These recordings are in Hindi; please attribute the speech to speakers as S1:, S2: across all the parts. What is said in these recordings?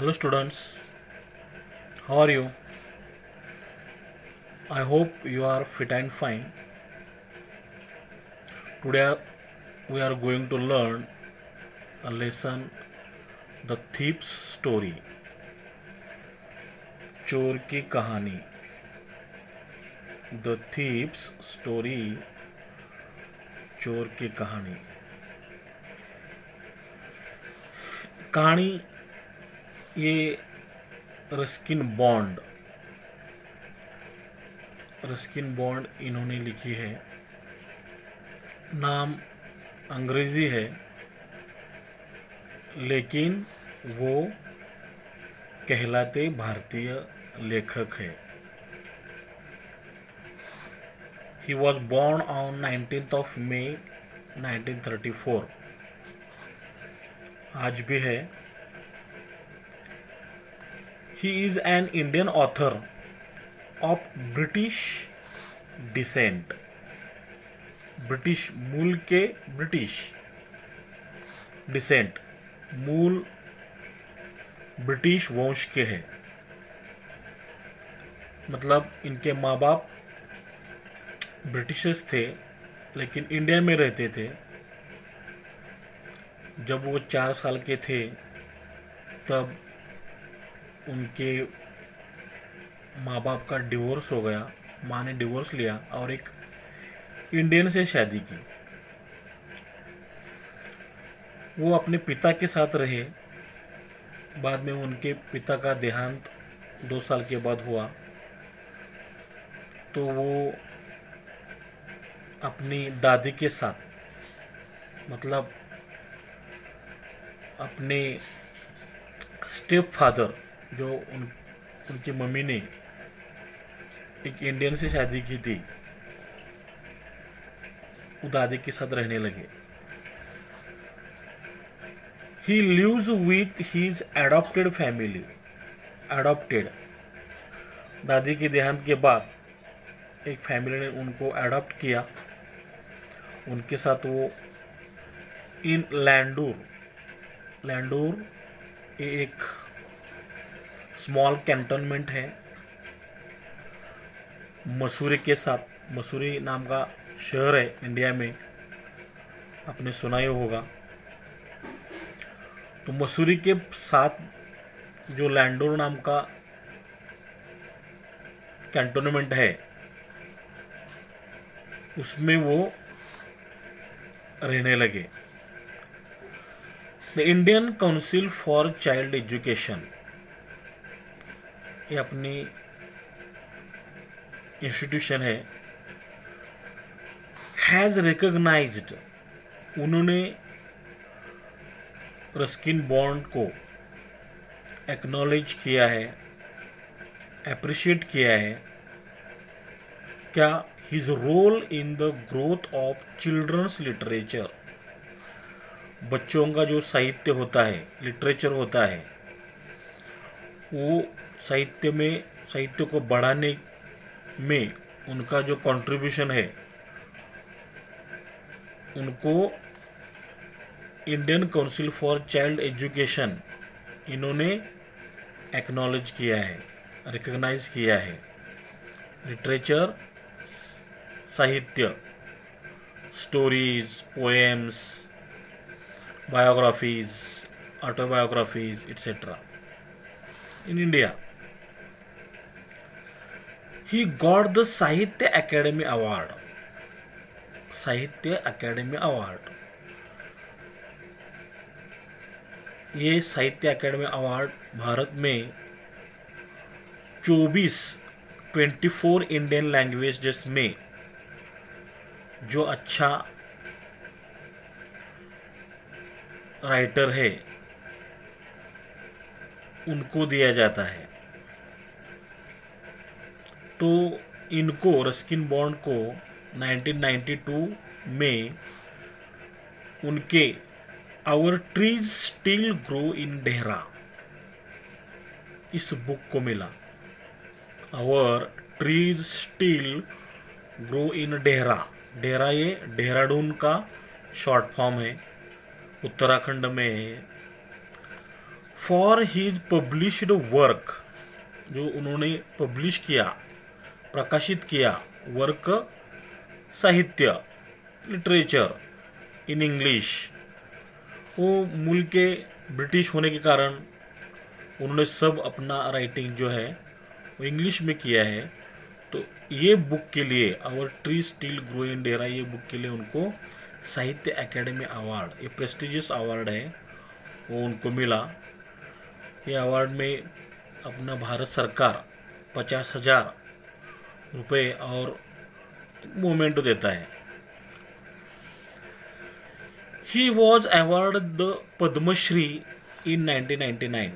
S1: Hello students, how are you? I hope you are fit and fine. Today we are going to learn a lesson, The Thief's Story, चोर की कहानी. The Thief's Story, चोर की कहानी. कहानी ये रस्किन बॉन्ड इन्होंने लिखी है. नाम अंग्रेजी है लेकिन वो कहलाते भारतीय लेखक है. He was born on 19th of May 1934. आज भी है. He is an Indian author of British descent. British मूल के ब्रिटिश डिसेंट मूल ब्रिटिश वंश के हैं. मतलब इनके माँ बाप ब्रिटिशर्स थे लेकिन इंडिया में रहते थे. जब वो 4 साल के थे तब उनके माँ बाप का डिवोर्स हो गया. माँ ने डिवोर्स लिया और एक इंडियन से शादी की. वो अपने पिता के साथ रहे. बाद में उनके पिता का देहांत 2 साल के बाद हुआ तो वो अपनी दादी के साथ मतलब अपने स्टेप फादर जो उनकी मम्मी ने एक इंडियन से शादी की थी वो दादी के साथ रहने लगे. He lives with his adopted family. Adopted. दादी के देहांत के बाद एक फैमिली ने उनको अडॉप्ट किया. उनके साथ वो इन लैंडूर एक स्मॉल कैंटोनमेंट है मसूरी के साथ. मसूरी नाम का शहर है इंडिया में, आपने सुना ही होगा. तो मसूरी के साथ जो लैंडोर नाम का कैंटोनमेंट है उसमें वो रहने लगे. The Indian council for child education ये अपनी इंस्टीट्यूशन है. हैज रिकॉग्नाइज्ड उन्होंने रस्किन बॉन्ड को एक्नॉलेज किया है, अप्रिशिएट किया है. क्या? His role in the growth of children's literature. बच्चों का जो साहित्य होता है, लिटरेचर होता है, वो साहित्य को बढ़ाने में उनका जो कंट्रीब्यूशन है उनको Indian council for child education इन्होंने एक्नॉलेज किया है, रिकॉग्नाइज किया है. लिटरेचर, साहित्य, stories, poems, biographies, autobiographies etcetera in India. He got the साहित्य अकेडमी अवार्ड. साहित्य अकेडमी अवार्ड ये साहित्य अकेडमी अवार्ड भारत में 24 इंडियन लैंग्वेजेस में जो अच्छा राइटर है उनको दिया जाता है. तो इनको रस्किन बॉन्ड को 1992 में उनके our trees still grow in Dehra इस बुक को मिला. Our trees still grow in Dehra. Dehra ये देहरादून का शॉर्ट फॉर्म है, उत्तराखंड में है. फॉर हीज पब्लिश्ड वर्क, जो उन्होंने पब्लिश किया, प्रकाशित किया वर्क, साहित्य, लिटरेचर इन इंग्लिश। वो मूल के ब्रिटिश होने के कारण उन्होंने सब अपना राइटिंग जो है वो इंग्लिश में किया है। तो ये बुक के लिए, our tree still grow in Dehra, ये बुक के लिए उनको साहित्य एकेडमी अवार्ड, ये प्रेस्टिजियस अवार्ड है, वो उनको मिला। ये अवार्ड में अपना भारत सरकार 50,000 रुपये और मोमेंटो देता है। He was award the Padma Shri in 1999।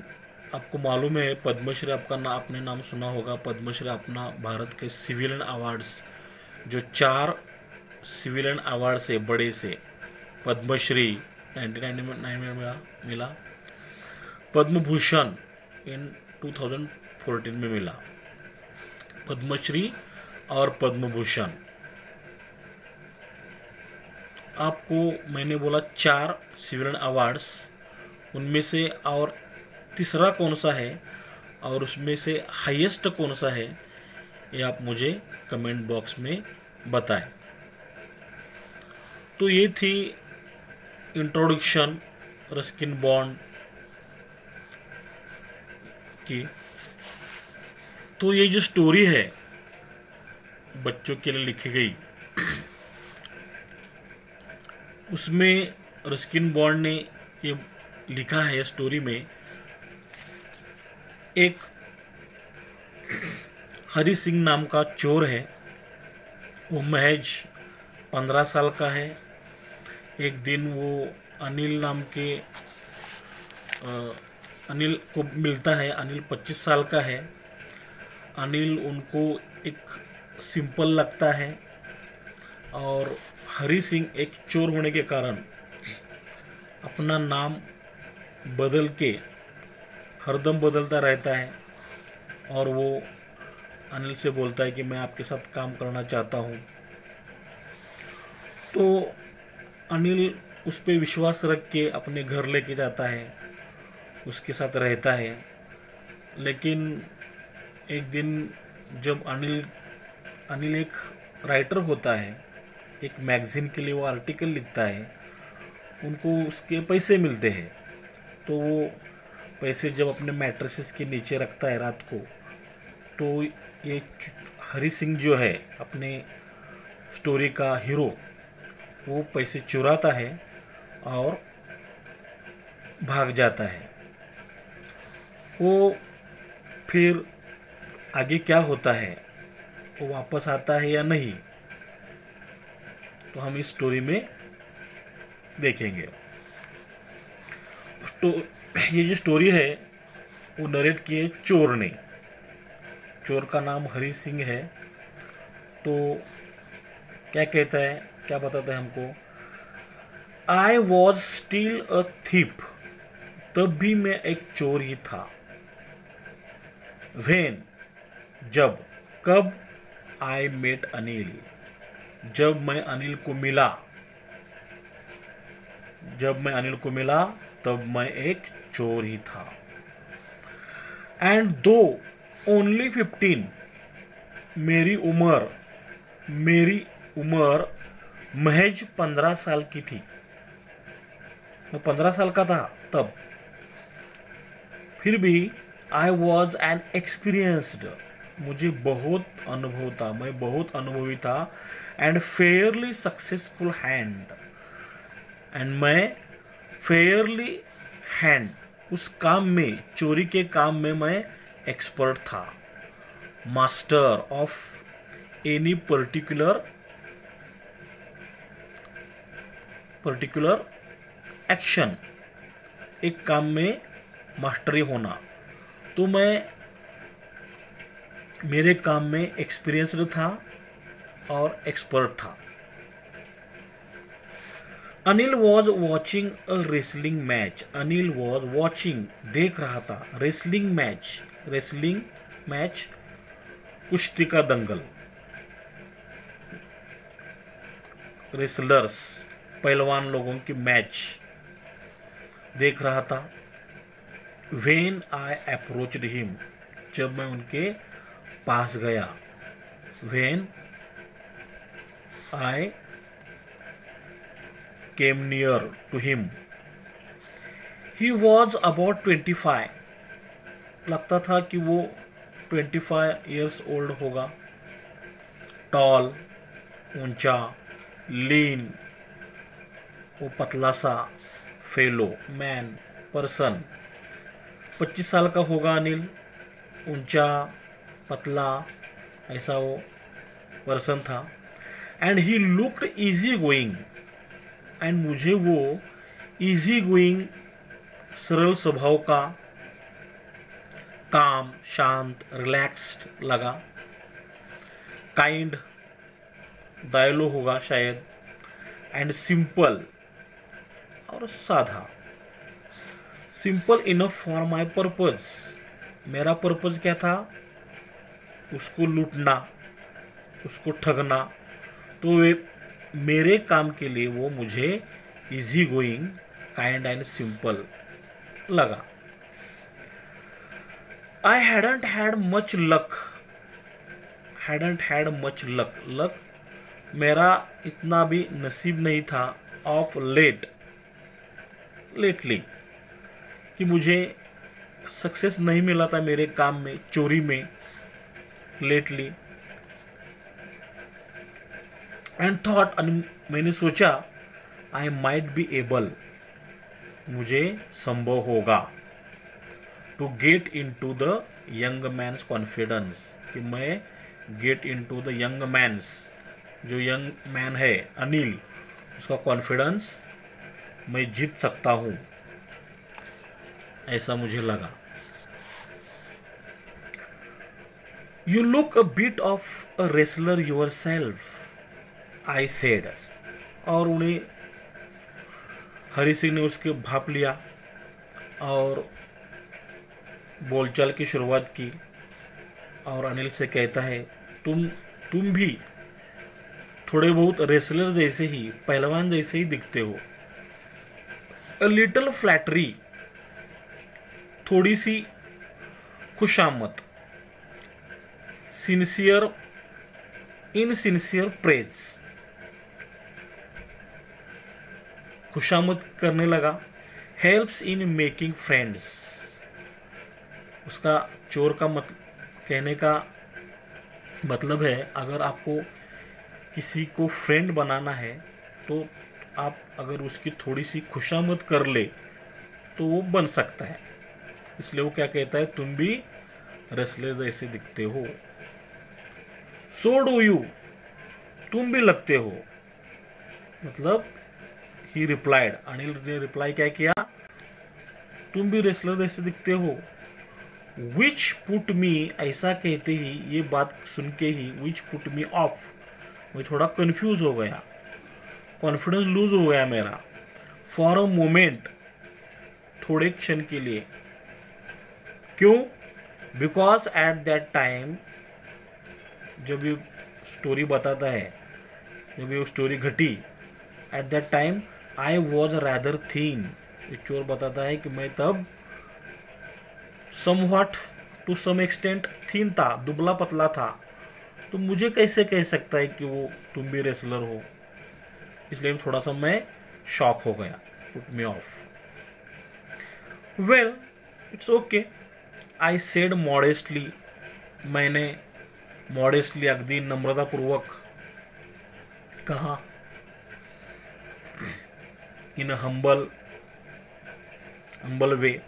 S1: आपको मालूम है पद्मश्री, आपने नाम सुना होगा। पद्मश्री अपना भारत के सिविलियन अवार्ड्स, जो 4 सिविलियन अवार्ड से बड़े से, पद्मश्री 1999 में मिला, पद्म भूषण इन 2014 में मिला। पद्मश्री और पद्म भूषण, आपको मैंने बोला 4 सिविलियन अवार्ड्स, उनमें से और तीसरा कौन सा है और उसमें से हाईएस्ट कौन सा है, ये आप मुझे कमेंट बॉक्स में बताएं। तो ये थी इंट्रोडक्शन रस्किन बॉन्ड की। तो ये जो स्टोरी है बच्चों के लिए लिखी गई, उसमें रस्किन बॉन्ड ने ये लिखा है स्टोरी में, एक हरि सिंह नाम का चोर है, वो महज 15 साल का है। एक दिन वो अनिल नाम के अनिल को मिलता है। अनिल 25 साल का है। अनिल उनको एक सिंपल लगता है और हरि सिंह एक चोर होने के कारण अपना नाम बदल के हरदम बदलता रहता है और वो अनिल से बोलता है कि मैं आपके साथ काम करना चाहता हूँ। तो अनिल उस पर विश्वास रख के अपने घर लेके जाता है, उसके साथ रहता है। लेकिन एक दिन जब अनिल एक राइटर होता है, एक मैगजीन के लिए वो आर्टिकल लिखता है, उनको उसके पैसे मिलते हैं। तो वो पैसे जब अपने मैट्रेसेस के नीचे रखता है रात को, तो ये हरि सिंह जो है अपने स्टोरी का हीरो, वो पैसे चुराता है और भाग जाता है। वो फिर आगे क्या होता है, वो वापस आता है या नहीं, तो हम इस स्टोरी में देखेंगे। ये जो स्टोरी है वो नरेट किए चोर ने। चोर का नाम हरि सिंह है। तो क्या कहता है, क्या बताता है हमको, I was still a thief, तब भी मैं एक चोर ही था। वेन, जब, कब, आई मेट अनिल, जब मैं अनिल को मिला, तब मैं एक चोर ही था। एंड दो ओनली 15, मेरी उम्र महज 15 साल की थी। मैं 15 साल का था तब। फिर भी आई वॉज एन एक्सपीरियंस्ड, मुझे बहुत अनुभव था, मैं बहुत अनुभवी था। And Fairlie successful hand, and मैं फेयरली हैंड, उस काम में, चोरी के काम में मैं एक्सपर्ट था। Master of any particular action, एक काम में मास्टरी होना। तो मैं मेरे काम में एक्सपीरियंस्ड था और एक्सपर्ट था। Anil was watching a wrestling match, Anil was watching, देख रहा था, रेसलिंग मैच, कुश्ती का दंगल, रेसलर्स, पहलवान लोगों की मैच देख रहा था। When I approached him, जब मैं उनके पास गया. When I came near to him, he was about 25. लगता था कि वो 25 years old होगा. Tall, ऊंचा, lean, वो पतला सा, फेलो, मैन, पर्सन. 25 साल का होगा अनिल. ऊंचा, पतला, ऐसा वो पर्सन था. And he looked easy going. And मुझे वो इजी गोइंग, सरल स्वभाव का, काम, शांत, रिलैक्स्ड लगा. काइंड, दयालु होगा शायद. एंड सिंपल, और साधा. Simple enough for my purpose. मेरा पर्पज क्या था? उसको लूटना, उसको ठगना. तो वे मेरे काम के लिए वो मुझे easy going, kind and simple लगा. I hadn't had much luck. Hadn't had much luck. Luck, मेरा इतना भी नसीब नहीं था. ऑफ लेटली, कि मुझे सक्सेस नहीं मिला था मेरे काम में, चोरी में, लेटली. एंड थॉट, मैंने सोचा, आई माइट बी एबल, मुझे संभव होगा, to get in to the young man's confidence, कि मैं get in to the young man's, जो यंग मैन है अनिल, उसका कॉन्फिडेंस मैं जीत सकता हूँ, ऐसा मुझे लगा. You look a bit of a wrestler your self, I said. और उन्हें हरी सिंह ने उसके भाप लिया और बोलचाल की शुरुआत की. और अनिल से कहता है, तुम भी थोड़े बहुत रेसलर जैसे ही, पहलवान जैसे ही दिखते हो. अ लिटल फ्लैटरी, थोड़ी सी खुशामद. Sincere, insincere praise. खुशामद करने लगा. Helps in making friends. उसका चोर का कहने का मतलब है, अगर आपको किसी को फ्रेंड बनाना है तो आप अगर उसकी थोड़ी सी खुशामद कर ले तो वो बन सकता है. इसलिए वो क्या कहता है, तुम भी रेसलर जैसे दिखते हो. सो डू यू, तुम भी लगते हो. मतलब ही रिप्लाइड, अनिल ने रिप्लाई क्या किया, तुम भी रेसलर जैसे दिखते हो. विच पुट मी, ऐसा कहते ही, ये बात सुन के ही, विच पुट मी ऑफ, मैं थोड़ा कंफ्यूज हो गया, कॉन्फिडेंस लूज हो गया मेरा. फॉर अ मोमेंट, थोड़े क्षण के लिए. क्यों? बिकॉज एट दैट टाइम, जब ये स्टोरी बताता है, जब ये स्टोरी घटी, at that time I was rather thin. ये चोर बताता है कि मैं तब somewhat to some extent thin था, दुबला पतला था. तो मुझे कैसे कह सकता है कि वो तुम भी रेसलर हो. इसलिए थोड़ा सा मैं शॉक हो गया. Put me off. Well, it's okay, I said modestly. मैंने मॉडेस्टली, अगदी नम्रतापूर्वक कहा. In humble way.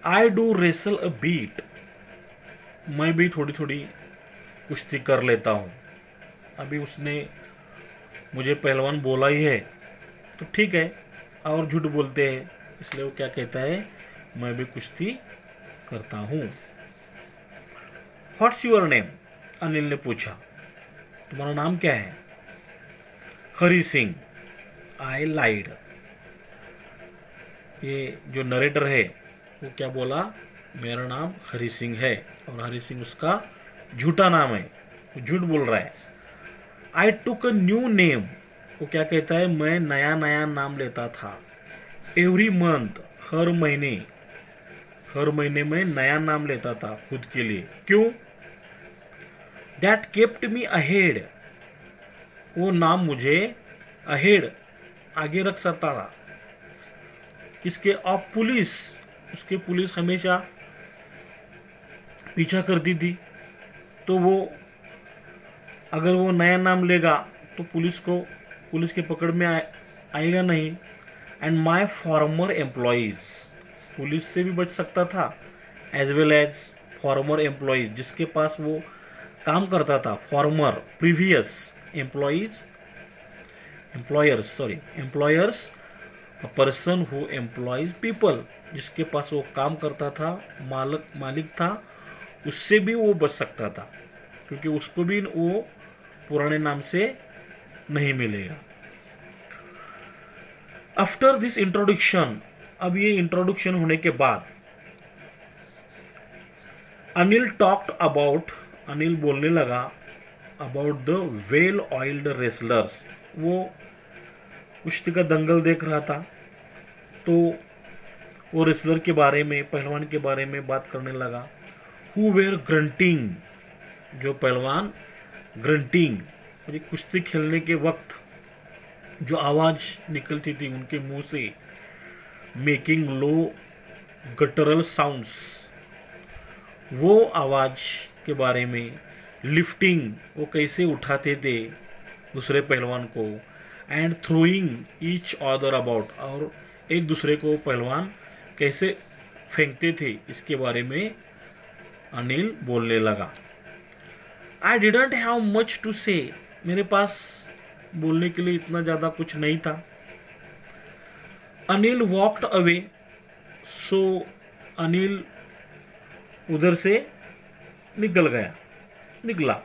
S1: I do wrestle a bit. मैं भी थोड़ी थोड़ी कुश्ती कर लेता हूँ. अभी उसने मुझे पहलवान बोला ही है तो ठीक है, और झूठ बोलते हैं, इसलिए वो क्या कहता है, मैं भी कुश्ती करता हूँ. व्हाट्स योर नेम, अनिल ने पूछा. तुम्हारा नाम क्या है? हरी सिंह. आई लाइड. ये जो नरेटर है वो क्या बोला, मेरा नाम हरी सिंह है, और हरी सिंह उसका झूठा नाम है, वो झूठ बोल रहा है. आई टुक अ न्यू नेम. वो क्या कहता है, मैं नया नया नाम लेता था. एवरी मंथ, हर महीने. हर महीने में नया नाम लेता था खुद के लिए। क्यों? दैट केप्ट मी अहेड, वो नाम मुझे अहेड, आगे रख सकता था। इसके ऑफ पुलिस, उसके पुलिस हमेशा पीछा करती थी, तो वो अगर वो नया नाम लेगा तो पुलिस के पकड़ में आएगा नहीं। And my former employers, police से भी बच सकता था, as well as former employers, जिसके पास वो काम करता था। Former, previous, employers, a person who employs people, जिसके पास वो काम करता था, मालिक था, उससे भी वो बच सकता था, क्योंकि उसको भी वो पुराने नाम से नहीं मिलेगा। आफ्टर दिस इंट्रोडक्शन, अब ये इंट्रोडक्शन होने के बाद अनिल बोलने लगा about the well oiled wrestlers. वो कुश्ती का दंगल देख रहा था, तो वो रेसलर के बारे में, पहलवान के बारे में बात करने लगा। हु वेर ग्रंटिंग, जो पहलवान ग्रंटिंग, कुश्ती खेलने के वक्त जो आवाज निकलती थी उनके मुंह से, मेकिंग लो गटरल साउंड्स, वो आवाज के बारे में। लिफ्टिंग, वो कैसे उठाते थे दूसरे पहलवान को। And throwing each other about, और एक दूसरे को पहलवान कैसे फेंकते थे, इसके बारे में अनिल बोलने लगा। I didn't have much to say, मेरे पास बोलने के लिए इतना ज़्यादा कुछ नहीं था। अनिल वॉक्ड अवे, सो अनिल उधर से निकला।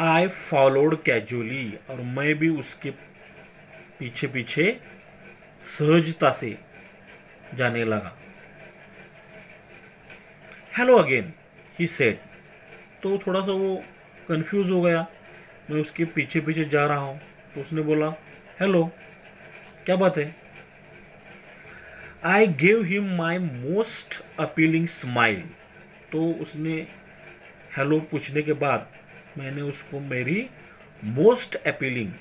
S1: आई फॉलोड कैजुअली, और मैं भी उसके पीछे पीछे सहजता से जाने लगा। हेलो अगेन, ही सेड, तो थोड़ा सा वो कंफ्यूज हो गया, मैं उसके पीछे पीछे जा रहा हूँ, तो उसने बोला हेलो, क्या बात है? I gave him my most appealing smile, तो उसने हेलो पूछने के बाद मैंने उसको मेरी मोस्ट अपीलिंग,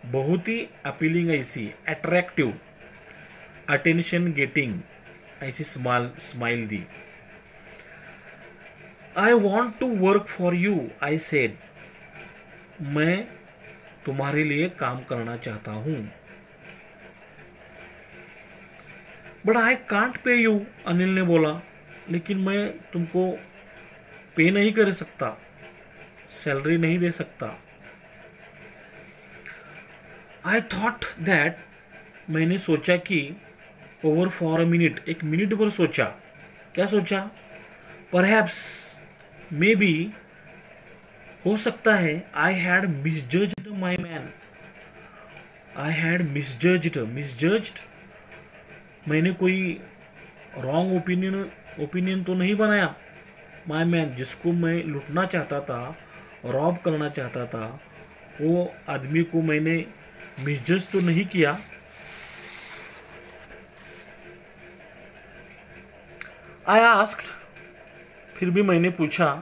S1: बहुत ही अपीलिंग, ऐसी अट्रैक्टिव, अटेंशन गेटिंग ऐसी स्माइल दी। I want to work for you, I said, मैं तुम्हारे लिए काम करना चाहता हूं। But I can't pay you, Anil ने बोला, लेकिन मैं तुमको पे नहीं कर सकता, सैलरी नहीं दे सकता। आई थॉट दैट, मैंने सोचा कि ओवर फॉर अ मिनट, एक मिनट पर सोचा। क्या सोचा? परहैप्स, मे बी, हो सकता है, I had misjudged my man, I had misjudged, मैंने कोई रॉन्ग ओपिनियन तो नहीं बनाया। माई मैन, जिसको मैं लूटना चाहता था, रॉब करना चाहता था, वो आदमी को मैंने मिसजज तो नहीं किया। आई आस्क्ड, फिर भी मैंने पूछा,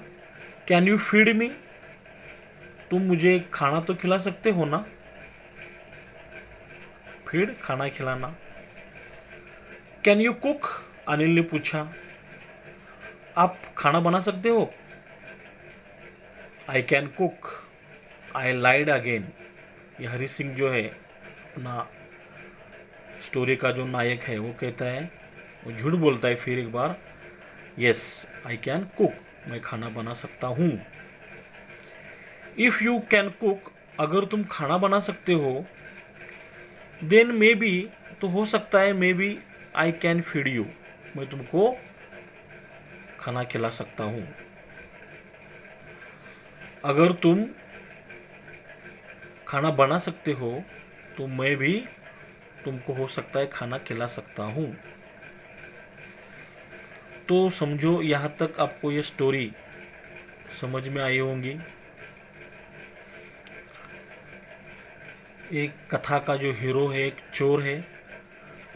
S1: कैन यू फीड मी, तुम मुझे खाना तो खिला सकते हो ना? फीड, खाना खिलाना। कैन यू कुक, अनिल ने पूछा, आप खाना बना सकते हो? I can cook, I lied again. ये हरी सिंह जो है, अपना स्टोरी का जो नायक है, वो कहता है, वो झूठ बोलता है फिर एक बार, यस आई कैन कुक, मैं खाना बना सकता हूँ। इफ़ यू कैन कुक, अगर तुम खाना बना सकते हो, देन मे बी, तो हो सकता है, maybe I can feed you, मैं तुमको खाना खिला सकता हूँ। अगर तुम खाना बना सकते हो तो मैं भी तुमको हो सकता है खाना खिला सकता हूँ। तो समझो, यहाँ तक आपको ये स्टोरी समझ में आई होंगी। एक कथा का जो हीरो है एक चोर है,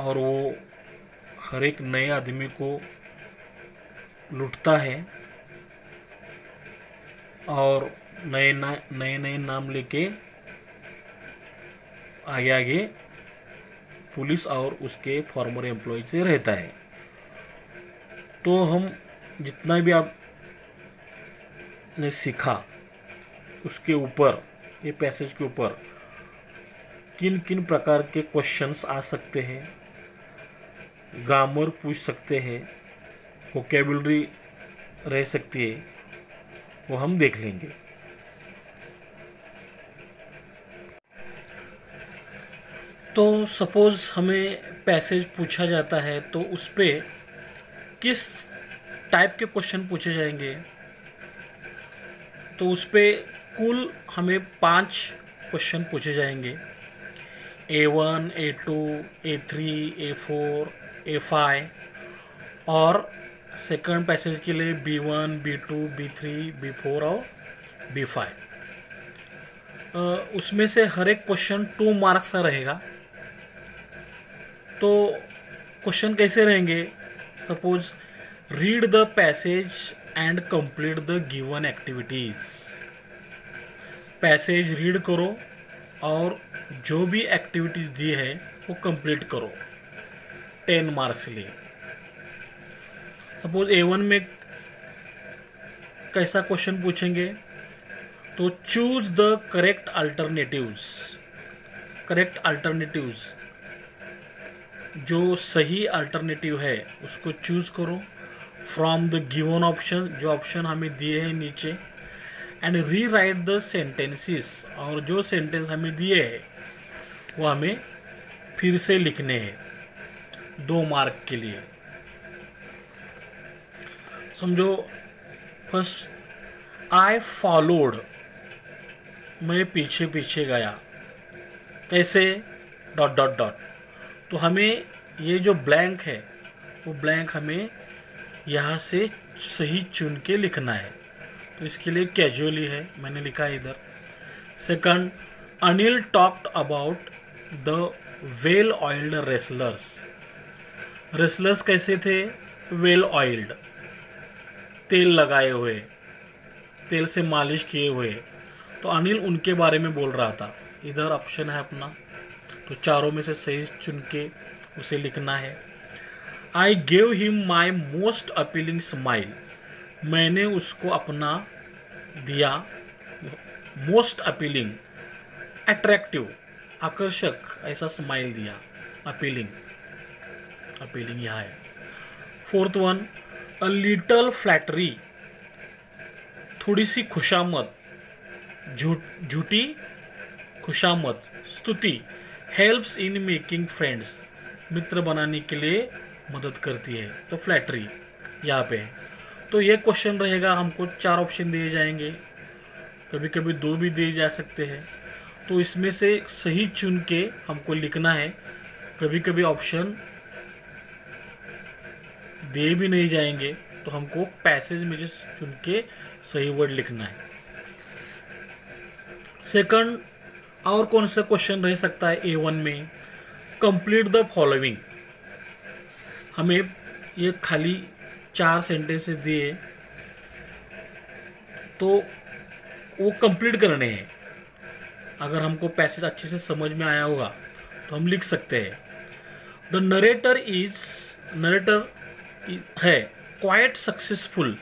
S1: और वो हर एक नए आदमी को लूटता है और नए नए नाम लेके आगे आगे पुलिस और उसके फॉर्मर एम्प्लॉय से रहता है। तो हम जितना भी आपने सीखा उसके ऊपर, ये पैसेज के ऊपर किन किन प्रकार के क्वेश्चंस आ सकते हैं, ग्रामर पूछ सकते हैं, वोकैबुलरी रह सकती है, वो हम देख लेंगे। तो सपोज हमें पैसेज पूछा जाता है तो उस पे किस टाइप के क्वेश्चन पूछे जाएंगे। तो उस पे कुल हमें 5 क्वेश्चन पूछे जाएंगे। A1, A2, A3, A4, A5 और सेकंड पैसेज के लिए B1, B2, B3, B4 और B5। उसमें से हर एक क्वेश्चन 2 मार्क्स का रहेगा। तो क्वेश्चन कैसे रहेंगे? Suppose read the passage and complete the given activities. Passage read करो और जो भी एक्टिविटीज दी है वो कंप्लीट करो, 10 मार्क्स लिए। सपोज A1 में कैसा क्वेश्चन पूछेंगे? तो choose the correct alternatives. Correct alternatives, जो सही अल्टरनेटिव है उसको चूज करो फ्रॉम द गिवन ऑप्शन, जो ऑप्शन हमें दिए हैं नीचे, and re right the sentences, और जो सेंटेंस हमें दिए हैं वो हमें फिर से लिखने हैं 2 मार्क के लिए। समझो फर्स्ट, आई फॉलोड, मैं पीछे पीछे गया, कैसे? Dot dot dot. तो हमें ये जो ब्लैंक है वो ब्लैंक हमें यहाँ से सही चुन के लिखना है। तो इसके लिए कैजुअली है, मैंने लिखा है इधर। Second, Anil talked about the well oiled wrestlers. Wrestlers कैसे थे? वेल ऑयल्ड, तेल लगाए हुए, तेल से मालिश किए हुए। तो अनिल उनके बारे में बोल रहा था। इधर ऑप्शन है अपना, तो चारों में से सही चुन के उसे लिखना है। I gave him my most appealing smile, मैंने उसको अपना दिया मोस्ट अपीलिंग, अट्रैक्टिव, आकर्षक ऐसा स्माइल दिया। अपीलिंग, अपीलिंग यहाँ है। फोर्थ वन, अ लिटल फ्लैटरी, थोड़ी सी खुशामद, झूठी खुशामद, स्तुति, हेल्प्स इन मेकिंग फ्रेंड्स, मित्र बनाने के लिए मदद करती है। तो फ्लैटरी यहाँ पे है। तो ये क्वेश्चन रहेगा, हमको 4 ऑप्शन दिए जाएंगे, कभी कभी 2 भी दिए जा सकते हैं। तो इसमें से सही चुन के हमको लिखना है। कभी कभी ऑप्शन दिए भी नहीं जाएंगे, तो हमको पैसेज में जो चुन के सही वर्ड लिखना है। सेकंड, और कौन सा क्वेश्चन रह सकता है A1 में? कंप्लीट द फॉलोइंग, हमें ये खाली 4 सेंटेंसेस दिए तो वो कंप्लीट करने हैं। अगर हमको पैसेज अच्छे से समझ में आया होगा तो हम लिख सकते हैं। द नरेटर है क्वाइट सक्सेसफुल,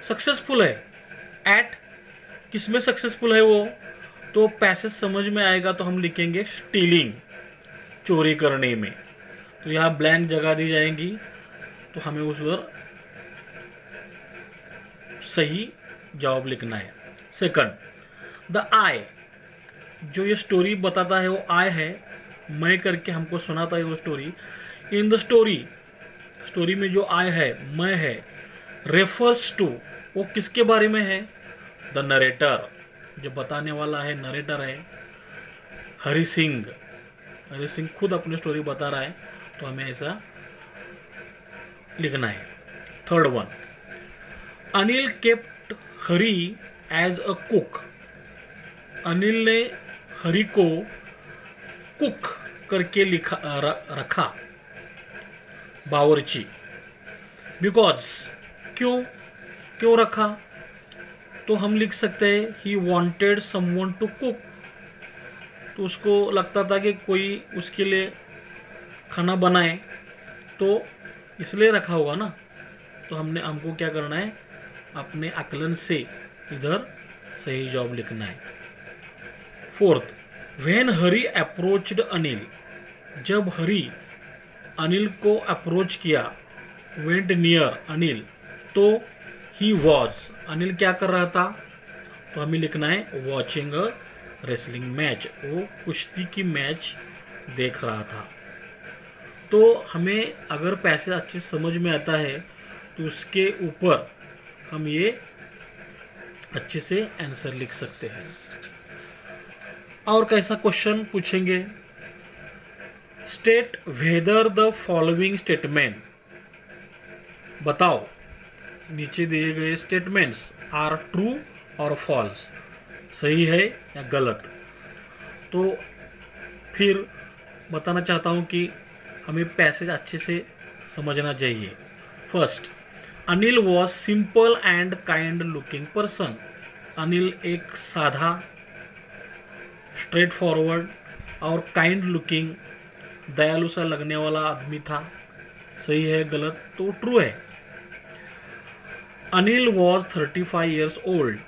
S1: सक्सेसफुल है एट, किसमें सक्सेसफुल है वो? तो पैसेज समझ में आएगा तो हम लिखेंगे स्टीलिंग, चोरी करने में। तो यहाँ ब्लैंक जगह दी जाएंगी, तो हमें उस पर सही जवाब लिखना है। सेकंड, द आई, जो ये स्टोरी बताता है वो आई है, मैं करके हमको सुनाता है वो story. In the story, story में जो आई है, मैं है, रेफर्स टू, वो किसके बारे में है? द नरेटर, जो बताने वाला है नरेटर है हरि सिंह। हरि सिंह खुद अपनी स्टोरी बता रहा है, तो हमें ऐसा लिखना है। Third one, Anil kept Hari as a cook, Anil ने हरि को कुक करके रखा। बावर्ची। बिकॉज क्यों क्यों रखा, तो हम लिख सकते हैं he wanted someone to cook, तो उसको लगता था कि कोई उसके लिए खाना बनाए, तो इसलिए रखा होगा ना। तो हमको क्या करना है, अपने आकलन से इधर सही जवाब लिखना है। Fourth, when Hari approached Anil, जब हरी अनिल को अप्रोच किया, वेंट नियर अनिल, तो ही वॉज, अनिल क्या कर रहा था, तो हमें लिखना है वॉचिंग अ रेसलिंग मैच, वो कुश्ती की मैच देख रहा था। तो हमें अगर पैसेज अच्छे समझ में आता है तो उसके ऊपर हम ये अच्छे से आंसर लिख सकते हैं। और कैसा क्वेश्चन पूछेंगे, state whether the following statement, बताओ नीचे दिए गए स्टेटमेंट्स आर ट्रू और फॉल्स, सही है या गलत। तो फिर बताना चाहता हूँ कि हमें पैसेज अच्छे से समझना चाहिए। First, Anil was simple and kind looking person, Anil एक साधा, स्ट्रेट फॉरवर्ड और काइंड लुकिंग, दयालु सा लगने वाला आदमी था, सही है गलत, तो ट्रू है। Anil was 35 years old,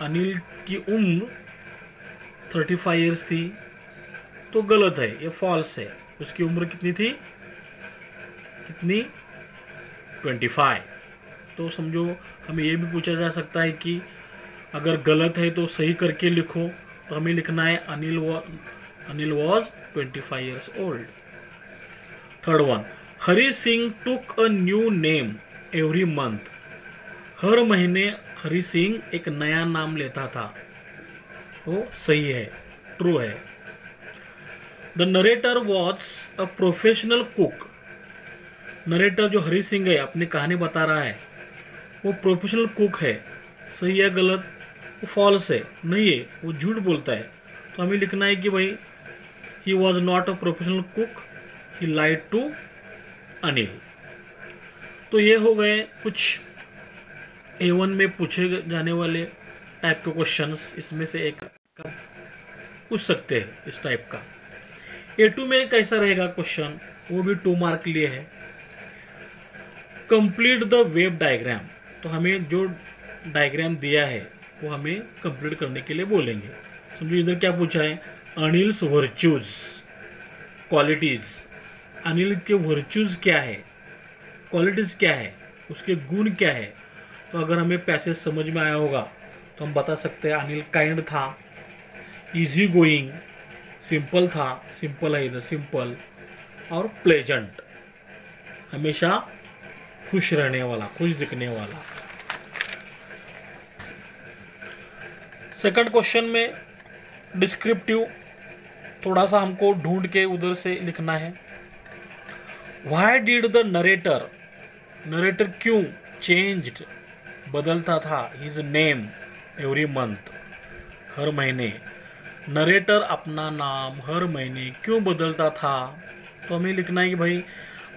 S1: Anil की उम्र 35 ईयर्स थी, तो गलत है, ये फॉल्स है। उसकी उम्र कितनी थी, कितनी, 25। तो समझो हमें ये भी पूछा जा सकता है कि अगर गलत है तो सही करके लिखो, तो हमें लिखना है Anil was 25 years old. Third one, Hari Singh took a new name every month, हर महीने हरी सिंह एक नया नाम लेता था, वो सही है, ट्रू है। The narrator was a professional cook, narrator जो हरी सिंह है अपनी कहानी बता रहा है, वो प्रोफेशनल कुक है, सही है गलत, वो फॉल्स है, नहीं है, वो झूठ बोलता है। तो हमें लिखना है कि भाई he was not a professional cook, he lied to Anil. तो ये हो गए कुछ A1 में पूछे जाने वाले टाइप के क्वेश्चंस, इसमें से एक पूछ सकते हैं इस टाइप का। A2 में कैसा रहेगा क्वेश्चन, वो भी 2 मार्क लिए है। कंप्लीट द वेव डायग्राम, तो हमें जो डायग्राम दिया है वो हमें कंप्लीट करने के लिए बोलेंगे। समझो इधर क्या पूछा है, अनिल्स वर्च्यूज, क्वालिटीज, अनिल के वर्च्यूज क्या है, क्वालिटीज क्या है, उसके गुण क्या है। तो अगर हमें पैसेज समझ में आया होगा तो हम बता सकते हैं अनिल काइंड था, इजी गोइंग, सिंपल था, सिंपल है इधर सिंपल, और प्लेजेंट, हमेशा खुश रहने वाला, खुश दिखने वाला। सेकंड क्वेश्चन में डिस्क्रिप्टिव थोड़ा सा हमको ढूंढ के उधर से लिखना है। Why did the narrator, narrator क्यों चेंज्ड, बदलता था, हिज नेम एवरी मंथ, हर महीने, नरेटर अपना नाम हर महीने क्यों बदलता था। तो हमें लिखना है कि भाई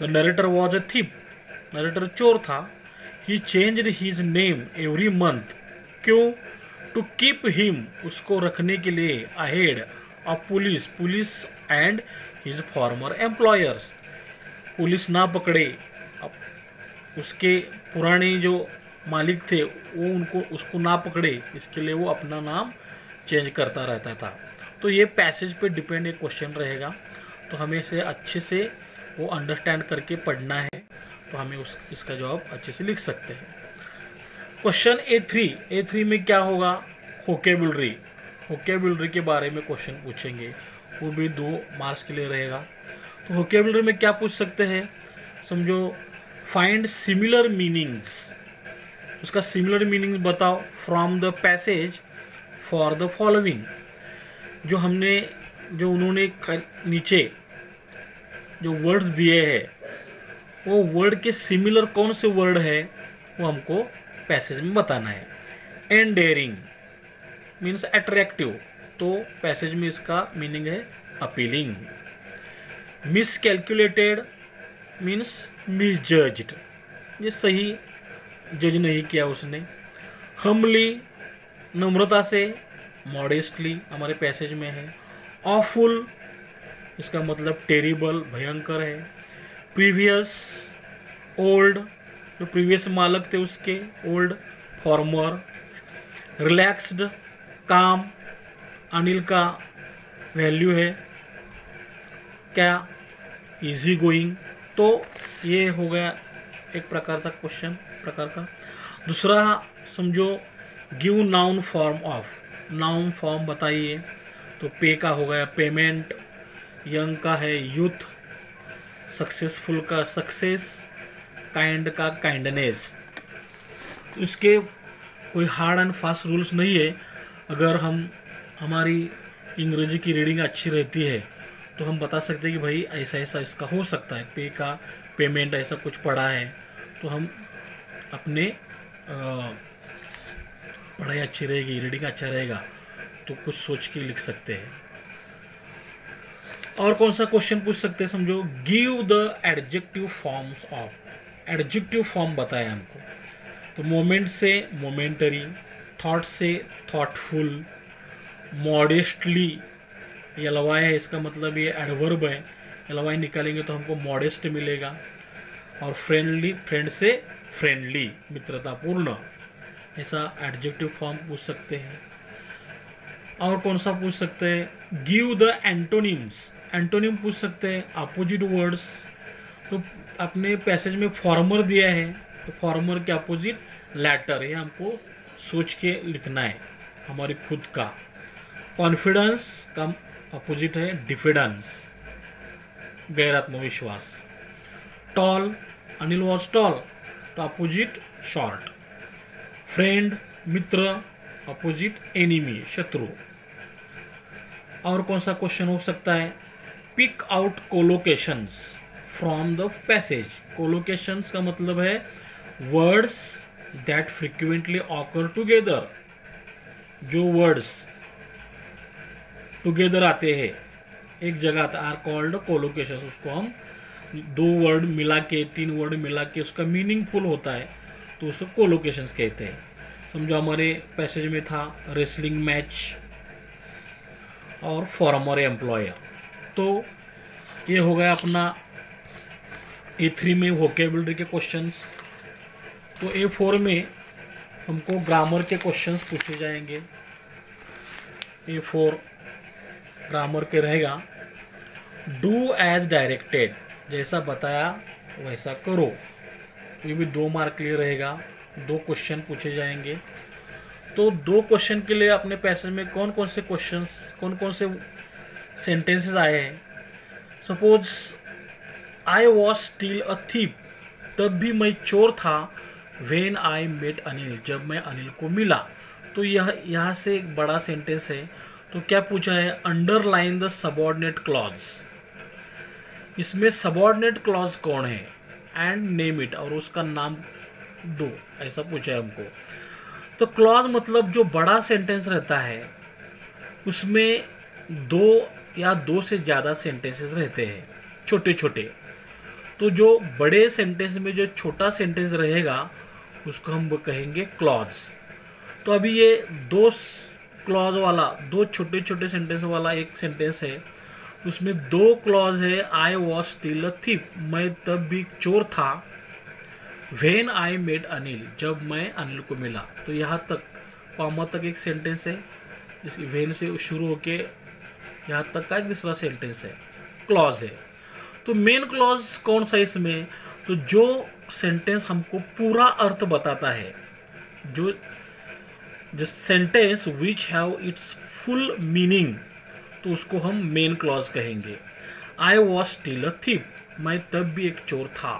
S1: the narrator was a thief, narrator चोर था, he changed his name every month, क्यों, टू कीप हिम, उसको रखने के लिए, ahead of police, police and his former employers, police ना पकड़े, उसके पुराने जो मालिक थे वो उसको ना पकड़े, इसके लिए वो अपना नाम चेंज करता रहता था। तो ये पैसेज पे डिपेंड एक क्वेश्चन रहेगा, तो हमें इसे अच्छे से वो अंडरस्टैंड करके पढ़ना है, तो हमें इसका जवाब अच्छे से लिख सकते हैं। क्वेश्चन A3 में क्या होगा, वोकैबुलरी, वोकैबुलरी के बारे में क्वेश्चन पूछेंगे, वो भी 2 मार्क्स के लिए रहेगा। तो वोकैबुलरी में क्या पूछ सकते हैं, समझो फाइंड सिमिलर मीनिंग्स, उसका सिमिलर मीनिंग बताओ from the passage for the following, जो उन्होंने नीचे जो वर्ड्स दिए हैं वो वर्ड के सिमिलर कौन से वर्ड है वो हमको पैसेज में बताना है। एंडेयरिंग मीन्स अट्रैक्टिव, तो पैसेज में इसका मीनिंग है अपीलिंग। मिसकैलकुलेटेड मीन्स मिसजज्ड, ये सही जज नहीं किया उसने। हम्बली, नम्रता से, मॉडेस्टली हमारे पैसेज में है। ऑफुल, इसका मतलब टेरिबल, भयंकर है। प्रीवियस, ओल्ड, जो प्रीवियस मालक थे उसके, ओल्ड, फॉर्मर। रिलैक्स्ड, काम, अनिल का वैल्यू है क्या, इजी गोइंग। तो ये हो गया एक प्रकार का क्वेश्चन प्रकार का। दूसरा समझो, give noun form of, noun form बताइए। तो पे का हो गया पेमेंट, यंग का है यूथ, सक्सेसफुल का सक्सेस, काइंड का काइंडनेस। इसके कोई हार्ड एंड फास्ट रूल्स नहीं है। अगर हमारी अंग्रेजी की रीडिंग अच्छी रहती है तो हम बता सकते हैं कि भाई ऐसा ऐसा इसका हो सकता है, पे का पेमेंट ऐसा कुछ पड़ा है, तो हम अपने पढ़ाई अच्छी रहेगी, रीडिंग अच्छा रहेगा तो कुछ सोच के लिख सकते हैं। और कौन सा क्वेश्चन पूछ सकते हैं, समझो, give the adjective forms of, adjective form बताया हमको। तो मोमेंट से मोमेंटरी, थॉट से थॉटफुल, मॉडेस्टली, ये लवाई है, इसका मतलब ये एडवर्ब है, लवाई निकालेंगे तो हमको मॉडेस्ट मिलेगा। और फ्रेंडली, फ्रेंड से फ्रेंडली, मित्रतापूर्ण, ऐसा एडजेक्टिव फॉर्म पूछ सकते हैं। और कौन सा पूछ सकते हैं, गिव द एंटोनिम्स, एंटोनिम पूछ सकते हैं, अपोजिट वर्ड्स। तो अपने पैसेज में फॉर्मर दिया है, तो फॉर्मर के अपोजिट लैटर, ये हमको सोच के लिखना है हमारी खुद का। कॉन्फिडेंस का अपोजिट है डिफिडेंस, गैर आत्मविश्वास। टॉल, अनिल वॉज टॉल, तो अपोजिट शॉर्ट। फ्रेंड, मित्र, अपोजिट एनिमी, शत्रु। और कौन सा क्वेश्चन हो सकता है, pick out collocations from the passage. Collocations का मतलब है words that frequently occur together, जो वर्ड्स टुगेदर आते हैं एक जगह आर कॉल्ड कोलोकेशंस। उसको हम दो वर्ड मिला के, तीन वर्ड मिला के उसका मीनिंगफुल होता है तो उसको कोलोकेशंस कहते हैं। समझो हमारे पैसेज में था रेसलिंग मैच और फॉर्मर एम्प्लॉयर, तो ये हो गया अपना A3 में वोकेबलरी के क्वेश्चंस। तो A4 में हमको ग्रामर के क्वेश्चंस पूछे जाएंगे। A4 ग्रामर के रहेगा, डू एज डायरेक्टेड, जैसा बताया वैसा करो। ये भी 2 मार्क के लिए रहेगा, 2 क्वेश्चन पूछे जाएंगे। तो 2 क्वेश्चन के लिए अपने पैसेज में कौन कौन से क्वेश्चंस, कौन कौन से सेंटेंसेस आए हैं। Suppose I was still a thief, तब भी मैं चोर था। व्हेन आई मेट अनिल, जब मैं अनिल को मिला। तो यहाँ से एक बड़ा सेंटेंस है। तो क्या पूछा है, अंडरलाइन द सबऑर्डिनेट क्लॉज। इसमें सबऑर्डिनेट क्लॉज कौन है, एंड नेम इट, और उसका नाम दो, ऐसा पूछा है हमको। तो क्लॉज मतलब जो बड़ा सेंटेंस रहता है उसमें 2 या 2 से ज़्यादा सेंटेंसेस रहते हैं, छोटे छोटे। तो जो बड़े सेंटेंस में जो छोटा सेंटेंस रहेगा उसको हम कहेंगे क्लॉज। तो अभी ये 2 क्लॉज वाला, 2 छोटे छोटे सेंटेंस वाला एक सेंटेंस है, उसमें 2 क्लॉज है। I was still a thief, मैं तब भी चोर था। व्हेन आई मेट अनिल, जब मैं अनिल को मिला। तो यहाँ तक कॉमा तक एक सेंटेंस है, इसकी व्हेन से शुरू होके यहाँ तक का एक दूसरा सेंटेंस है, क्लॉज है। तो मेन क्लॉज कौन सा इसमें, तो जो सेंटेंस हमको पूरा अर्थ बताता है, जो sentence which have it's full meaning, तो उसको हम मेन क्लॉज कहेंगे। I was still a thief, मैं तब भी एक चोर था।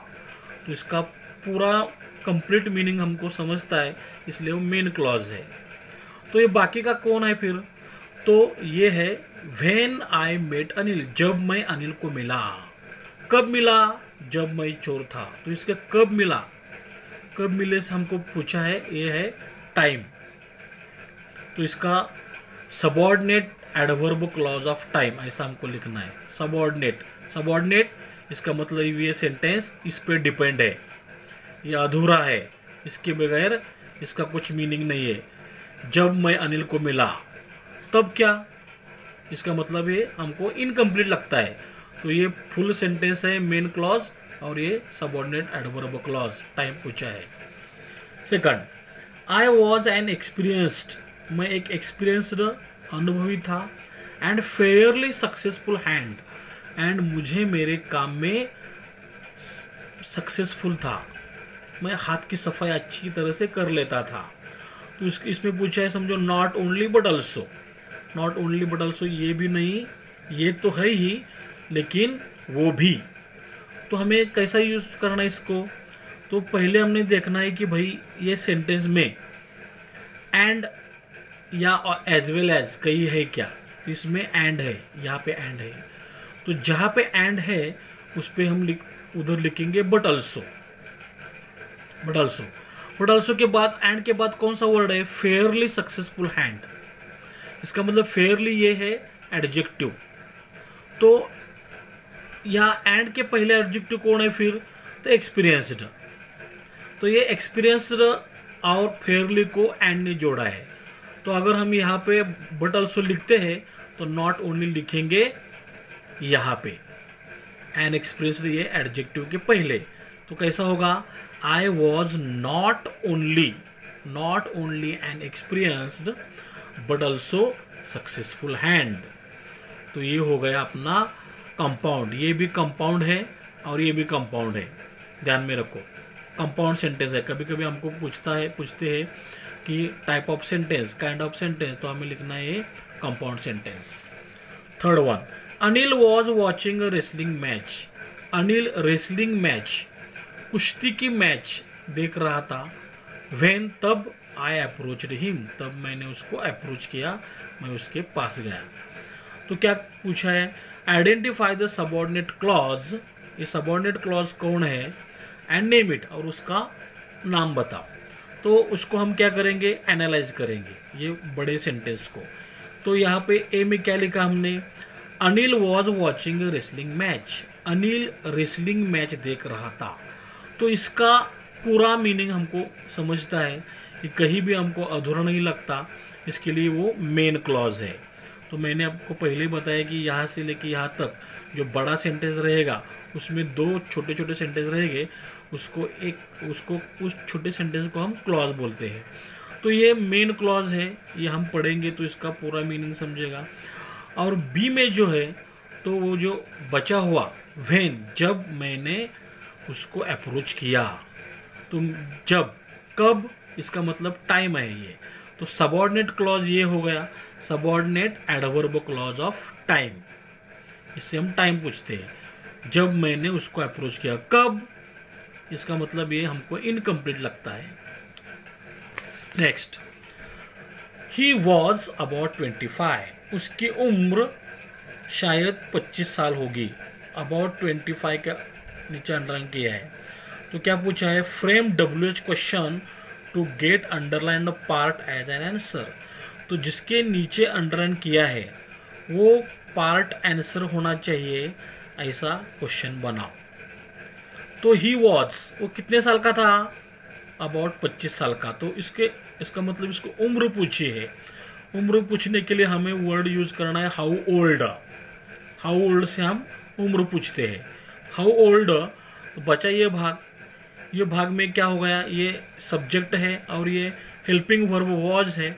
S1: तो इसका पूरा कंप्लीट मीनिंग हमको समझता है, इसलिए वो मेन क्लॉज है। तो ये बाकी का कौन है फिर, तो ये है व्हेन आई मेट अनिल, जब मैं अनिल को मिला। कब मिला, जब मैं चोर था। तो इसका कब मिला, कब मिले से हमको पूछा है, ये है टाइम। तो इसका subordinate adverb clause of time, ऐसा हमको लिखना है। सबऑर्डिनेट, सबऑर्डिनेट इसका मतलब ये सेंटेंस इस पे डिपेंड है, ये अधूरा है, इसके बगैर इसका कुछ मीनिंग नहीं है। जब मैं अनिल को मिला तब क्या, इसका मतलब ये हमको इनकम्प्लीट लगता है। तो ये फुल सेंटेंस है मेन क्लॉज और ये सबऑर्डिनेट एडवर्ब क्लॉज, टाइम पूछा है। Second, I was an experienced, मैं एक एक्सपीरियंस्ड अनुभवी था, and Fairlie successful hand, and मुझे मेरे काम में सक्सेसफुल था, मैं हाथ की सफाई अच्छी तरह से कर लेता था। तो इसमें पूछा है समझो not only but also, not only but also ये भी नहीं, ये तो है ही लेकिन वो भी। तो हमें कैसा यूज करना है इसको, तो पहले हमने देखना है कि भाई ये सेंटेंस में एंड या एज वेल एज कहीं है क्या, इसमें एंड है, यहाँ पे एंड है, तो जहाँ पे एंड है उस पे हम उधर लिखेंगे but also, but also. But also के बाद एंड के बाद कौन सा वर्ड है, फेयरली सक्सेसफुल हैंड, इसका मतलब फेयरली ये है एडजेक्टिव। तो यहाँ एंड के पहले एडजेक्टिव कौन है फिर, तो एक्सपीरियंस्ड। तो ये एक्सपीरियंस्ड और फेयरली को एंड ने जोड़ा है। तो अगर हम यहाँ पे बट ऑल्सो लिखते हैं तो नॉट ओनली लिखेंगे यहाँ पे, एन एक्सपीरियंस्ड ये एडजेक्टिव के पहले। तो कैसा होगा, I was not only an experienced but also successful hand. तो ये हो गया अपना कंपाउंड, ये भी कंपाउंड है और ये भी कंपाउंड है, ध्यान में रखो। कंपाउंड सेंटेंस है, कभी कभी हमको पूछते हैं कि type of sentence, kind of sentence, तो हमें लिखना है ये compound sentence. Third one, Anil was watching a wrestling match, Anil wrestling match, कुश्ती की मैच देख रहा था, व्हेन तब आई अप्रोच्ड हिम, तब मैंने उसको अप्रोच किया, मैं उसके पास गया। तो क्या पूछा है, आइडेंटिफाई द सबऑर्डिनेट क्लॉज, ये सबऑर्डिनेट क्लॉज कौन है, एंड नेम इट, और उसका नाम बताओ। तो उसको हम क्या करेंगे, एनालाइज करेंगे ये बड़े सेंटेंस को। तो यहाँ पे ए में क्या लिखा हमने, Anil was watching wrestling match, Anil wrestling match देख रहा था। तो इसका पूरा मीनिंग हमको समझता है कि कहीं भी हमको अधूरा नहीं लगता, इसके लिए वो मेन क्लॉज है। तो मैंने आपको पहले ही बताया कि यहाँ से लेके यहाँ तक जो बड़ा सेंटेंस रहेगा उसमें दो छोटे छोटे सेंटेंस रहेंगे, उसको उस छोटे सेंटेंस को हम क्लॉज बोलते हैं। तो ये मेन क्लॉज है, ये हम पढ़ेंगे तो इसका पूरा मीनिंग समझेगा। और बी में जो है तो वो जो बचा हुआ व्हेन, जब मैंने उसको अप्रोच किया, तो जब, कब, इसका मतलब टाइम है ये। तो सबऑर्डिनेट क्लॉज ये हो गया, subordinate adverb clause of time, इससे हम टाइम पूछते हैं। जब मैंने उसको अप्रोच किया, कब, इसका मतलब ये हमको इनकम्प्लीट लगता है। नेक्स्ट, ही वॉज अबाउट 25, उसकी उम्र शायद 25 साल होगी, अबाउट 25 का नीचे अंडरलाइन किया है। तो क्या पूछा है, frame WH question to get underline part as an answer. तो जिसके नीचे अंडरलाइन किया है वो पार्ट आंसर होना चाहिए, ऐसा क्वेश्चन बनाओ। तो ही वॉज, वो कितने साल का था, अबाउट 25 साल का। तो इसका मतलब इसको उम्र पूछी है। उम्र पूछने के लिए हमें वर्ड यूज करना है हाउ ओल्ड, हाउ ओल्ड से हम उम्र पूछते हैं। हाउ ओल्ड, तो बचा ये भाग, ये भाग में क्या हो गया, ये सब्जेक्ट है और ये हेल्पिंग वर्ब वॉज है,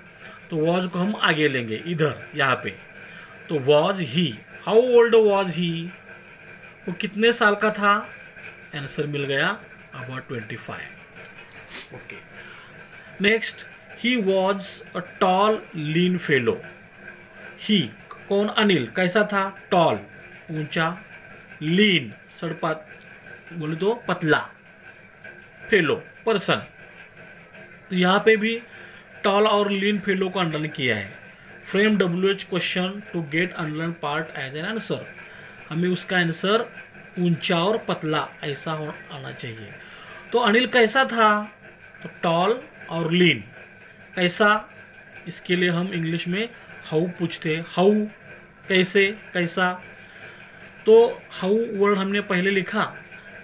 S1: तो वॉज को हम आगे लेंगे इधर यहाँ पे। तो was he, how old was he, वो कितने साल का था, आंसर मिल गया about 25। Okay, next, he was a tall lean fellow. He कौन, अनिल, कैसा था, टॉल ऊंचा, लीन सड़पात बोले तो पतला, फेलो पर्सन। तो यहाँ पे भी टॉल और लीन फेलो को अंडरलाइन किया है। Frame WH question to get underline part as an answer, हमें उसका आंसर ऊंचा और पतला ऐसा आना चाहिए। तो अनिल कैसा था, तो टॉल और लीन। कैसा, इसके लिए हम इंग्लिश में हाउ पूछते हैं, हाउ कैसे, कैसा। तो हाउ वर्ड हमने पहले लिखा,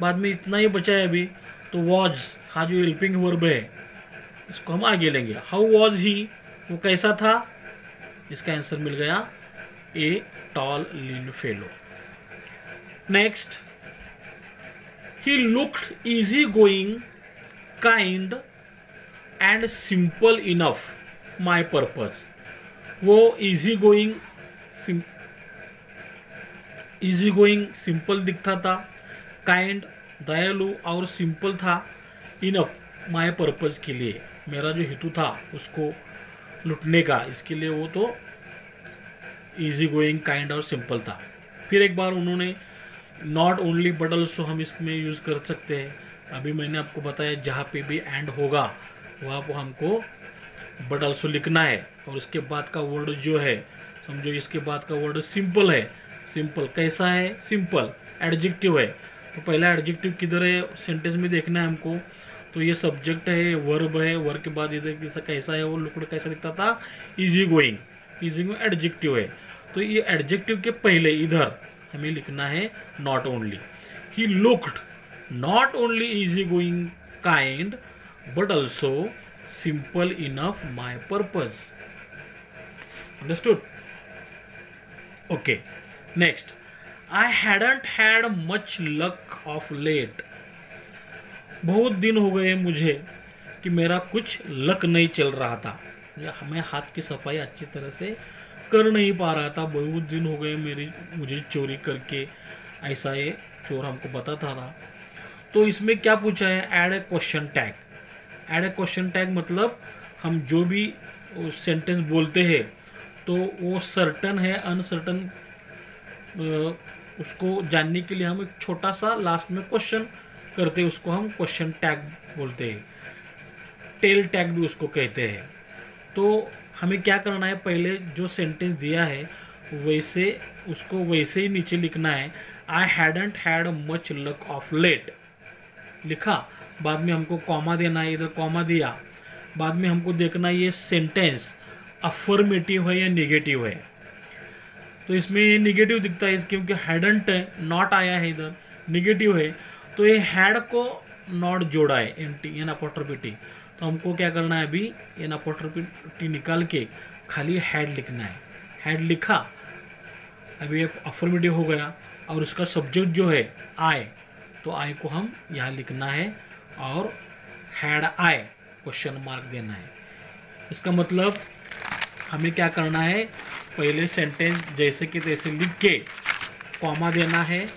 S1: बाद में इतना ही बचा है अभी, तो वॉज, हाँ जो हेल्पिंग वर्ब है इसको हम आगे लेंगे। हाउ वॉज ही, वो कैसा था, इसका आंसर मिल गया a tall lean fellow. Next, he looked easy going kind and simple enough my purpose. वो इजी गोइंग सिंपल दिखता था, काइंड दयालु और सिंपल था, इनफ माय पर्पज के लिए, मेरा जो हेतु था उसको लुटने का, इसके लिए वो तो इजी गोइंग काइंड और सिंपल था। फिर एक बार उन्होंने नॉट ओनली बट ऑल्सो हम इसमें यूज़ कर सकते हैं। अभी मैंने आपको बताया जहाँ पे भी एंड होगा वहाँ पर हमको बट ऑल्सो लिखना है, और उसके बाद का वर्ड जो है, समझो इसके बाद का वर्ड सिंपल है। सिंपल कैसा है, सिंपल एडजेक्टिव है, तो पहला एडजेक्टिव किधर है सेंटेंस में देखना है हमको। तो ये सब्जेक्ट है, वर्ब है, वर्ब के बाद इधर किसा कैसा है, वो लुकड़ कैसा दिखता था, easy going, easy going adjective है, तो ये एडजेक्टिव के पहले इधर हमें लिखना है not only. He looked not only easy going kind but also simple enough my purpose. Understood? Okay, next, I hadn't had much luck of late. बहुत दिन हो गए मुझे कि मेरा कुछ लक नहीं चल रहा था, या मैं हाथ की सफाई अच्छी तरह से कर नहीं पा रहा था। बहुत दिन हो गए मुझे चोरी करके, ऐसा ये चोर हमको बताता था। तो इसमें क्या पूछा है, add a question tag. Add a question tag मतलब हम जो भी सेंटेंस बोलते हैं तो वो सर्टन है अनसर्टन, उसको जानने के लिए हम एक छोटा सा लास्ट में क्वेश्चन करते हैं, उसको हम क्वेश्चन टैग बोलते हैं, टेल टैग भी उसको कहते हैं। तो हमें क्या करना है, पहले जो सेंटेंस दिया है वैसे उसको वैसे ही नीचे लिखना है। I hadn't had much luck of late लिखा, बाद में हमको कॉमा देना है, इधर कॉमा दिया, बाद में हमको देखना है ये सेंटेंस अफर्मेटिव है या निगेटिव है। तो इसमें ये निगेटिव दिखता है क्योंकि हैडंट है, नॉट आया है, इधर निगेटिव है, तो ये हैड को नॉट जोड़ा है, एन अपॉस्ट्रोफी। तो हमको क्या करना है, अभी एन अपॉस्ट्रोफी निकाल के खाली हैड लिखना है। हैड लिखा, अभी अफर्मेटिव हो गया, और उसका सब्जेक्ट जो है आई, तो आई को हम यहाँ लिखना है, और हैड आई क्वेश्चन मार्क देना है। इसका मतलब हमें क्या करना है, पहले सेंटेंस जैसे कि तैसे लिख के कॉमा देना है,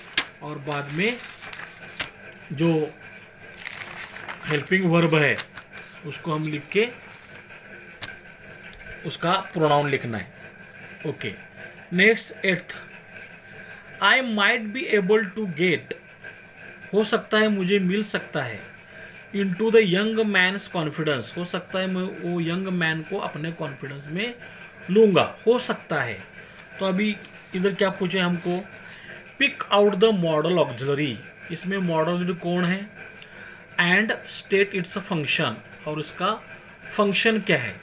S1: और बाद में जो हेल्पिंग वर्ब है उसको हम लिख के उसका प्रोनाउन लिखना है। Okay, next, 8th, I might be able to get, हो सकता है मुझे मिल सकता है, into the young man's confidence, हो सकता है मैं वो यंग मैन को अपने कॉन्फिडेंस में लूँगा, हो सकता है। तो अभी इधर क्या पूछे हमको, pick out the modal auxiliary, इसमें मॉडल ऑक्सिलरी कौन है, and state its a function, और इसका फंक्शन क्या है।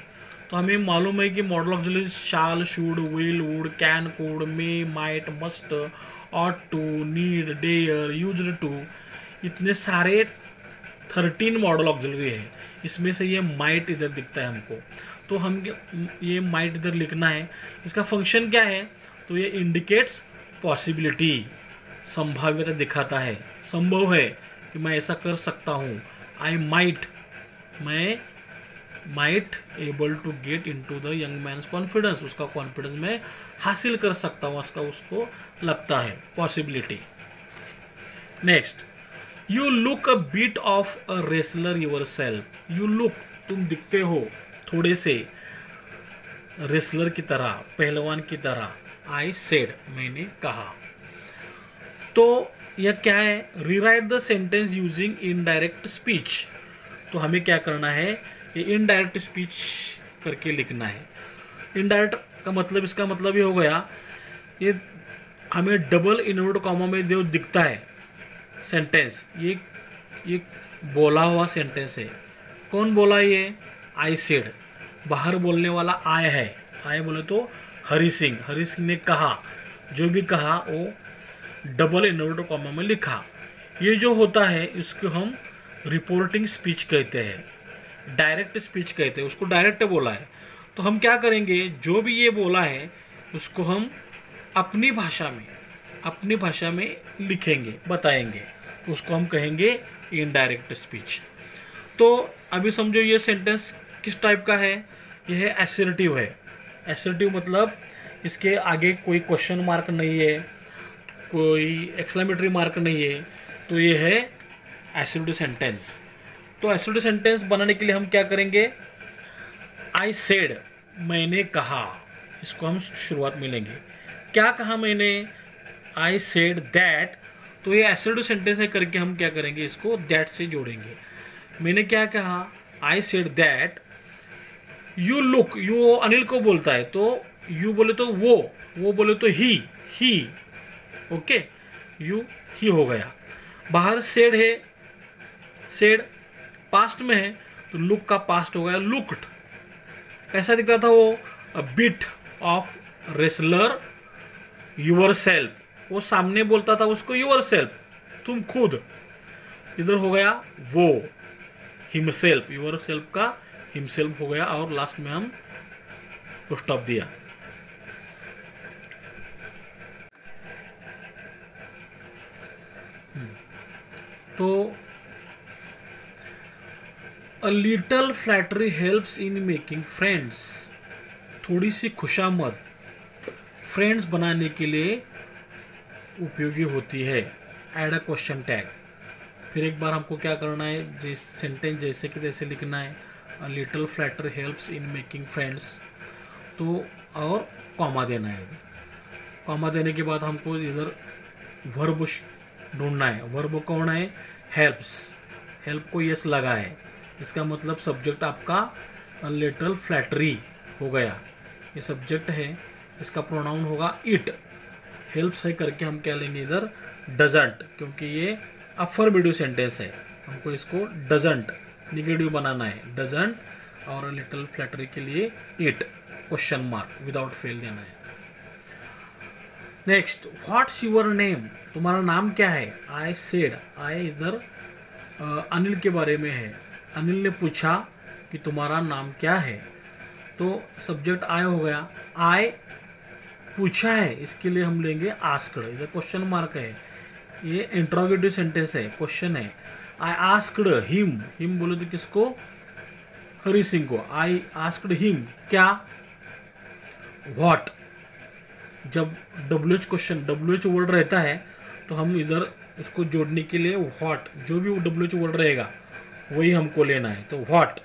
S1: तो हमें मालूम है कि modal auxiliary shall, should, will, would, can, could, may, might, must, ought to, need, dare, used to, इतने सारे 13 मॉडल ऑक्सिलरी है। इसमें से ये माइट इधर दिखता है हमको, तो हम ये माइट इधर लिखना है। इसका फंक्शन क्या है, तो ये इंडिकेट्स पॉसिबिलिटी, संभाव्यता दिखाता है, संभव है कि मैं ऐसा कर सकता हूँ। आई माइट, मैं might able to get into the young man's confidence, उसका कॉन्फिडेंस मैं हासिल कर सकता हूँ, उसको लगता है, possibility. Next, you look a bit of a wrestler yourself, you look, तुम दिखते हो थोड़े से रेसलर की तरह, पहलवान की तरह, आई सेड, मैंने कहा। तो यह क्या है, rewrite the sentence using indirect speech. तो हमें क्या करना है, ये इनडायरेक्ट स्पीच करके लिखना है। इनडायरेक्ट का मतलब, इसका मतलब ये हो गया, ये हमें डबल इनवर्ट कॉमा में जो दिखता है सेंटेंस, ये बोला हुआ सेंटेंस है। कौन बोला ये, आई सेड, बाहर बोलने वाला आय है, आय बोले तो हरी सिंह ने कहा, जो भी कहा वो डबल इन्वर्टेड कॉमा में लिखा। ये जो होता है इसको हम रिपोर्टिंग स्पीच कहते हैं, डायरेक्ट स्पीच कहते हैं, उसको डायरेक्ट बोला है। तो हम क्या करेंगे, जो भी ये बोला है उसको हम अपनी भाषा में लिखेंगे, बताएंगे, उसको हम कहेंगे इनडायरेक्ट स्पीच। तो अभी समझो ये सेंटेंस किस टाइप का है, यह है असर्टिव है। असर्टिव मतलब इसके आगे कोई क्वेश्चन मार्क नहीं है, कोई एक्सक्लेमेटरी मार्क नहीं है, तो ये है असर्टिव सेंटेंस। तो असर्टिव सेंटेंस बनाने के लिए हम क्या करेंगे, आई सेड, मैंने कहा, इसको हम शुरुआत में लेंगे। क्या कहा मैंने, आई सेड दैट, तो ये असर्टिव सेंटेंस है करके हम क्या करेंगे, इसको दैट से जोड़ेंगे। मैंने क्या कहा, आई said that you look, you Anil को बोलता है, तो यू बोले तो वो बोले तो ही, ओके, यू ही हो गया। बाहर सेड है, सेड पास्ट में है, तो लुक का पास्ट हो गया लुक्ड। कैसा दिखता था वो, a bit of wrestler yourself, वो सामने बोलता था उसको यूर सेल्फ, तुम खुद। इधर हो गया वो, हिमसेल्फ, यूर सेल्फ का हिमसेल्फ हो गया, और लास्ट में हम स्टॉप दिया। तो अ little flattery helps in making friends, थोड़ी सी खुशामद फ्रेंड्स बनाने के लिए उपयोगी होती है। ऐड अ क्वेश्चन टैग, फिर एक बार हमको क्या करना है, जिस सेंटेंस जैसे कि तैसे लिखना है, अ little flattery helps in making friends, तो और कॉमा देना है। कॉमा देने के बाद हमको इधर वर्ब ढूंढना है। वर्ब कौन है, हेल्प्स, हेल्प को यस लगा है, इसका मतलब सब्जेक्ट आपका लिटल फ्लैटरी हो गया, ये सब्जेक्ट है, इसका प्रोनाउन होगा इट। हेल्प्स है करके हम क्या लेंगे इधर, डजंट, क्योंकि ये अफर्मेटिव सेंटेंस है, हमको इसको डजंट निगेटिव बनाना है, डजंट, और लिटल फ्लैटरी के लिए it question mark without fail देना है। नेक्स्ट, व्हाट्स यूर नेम, तुम्हारा नाम क्या है। आई सेड, आई इधर अनिल के बारे में है, अनिल ने पूछा कि तुम्हारा नाम क्या है, तो सब्जेक्ट आई हो गया। आई पूछा है, इसके लिए हम लेंगे आस्क्ड, इधर क्वेश्चन मार्क है, ये इंट्रोगेटिव सेंटेंस है, क्वेश्चन है। आई आस्क्ड हिम, हिम बोले तो किसको, हरि सिंह को। आई आस्क्ड हिम, क्या, व्हाट। जब WH क्वेश्चन, WH वर्ड रहता है तो हम इधर उसको जोड़ने के लिए व्हाट, जो भी WH वर्ड रहेगा वही हमको लेना है, तो व्हाट।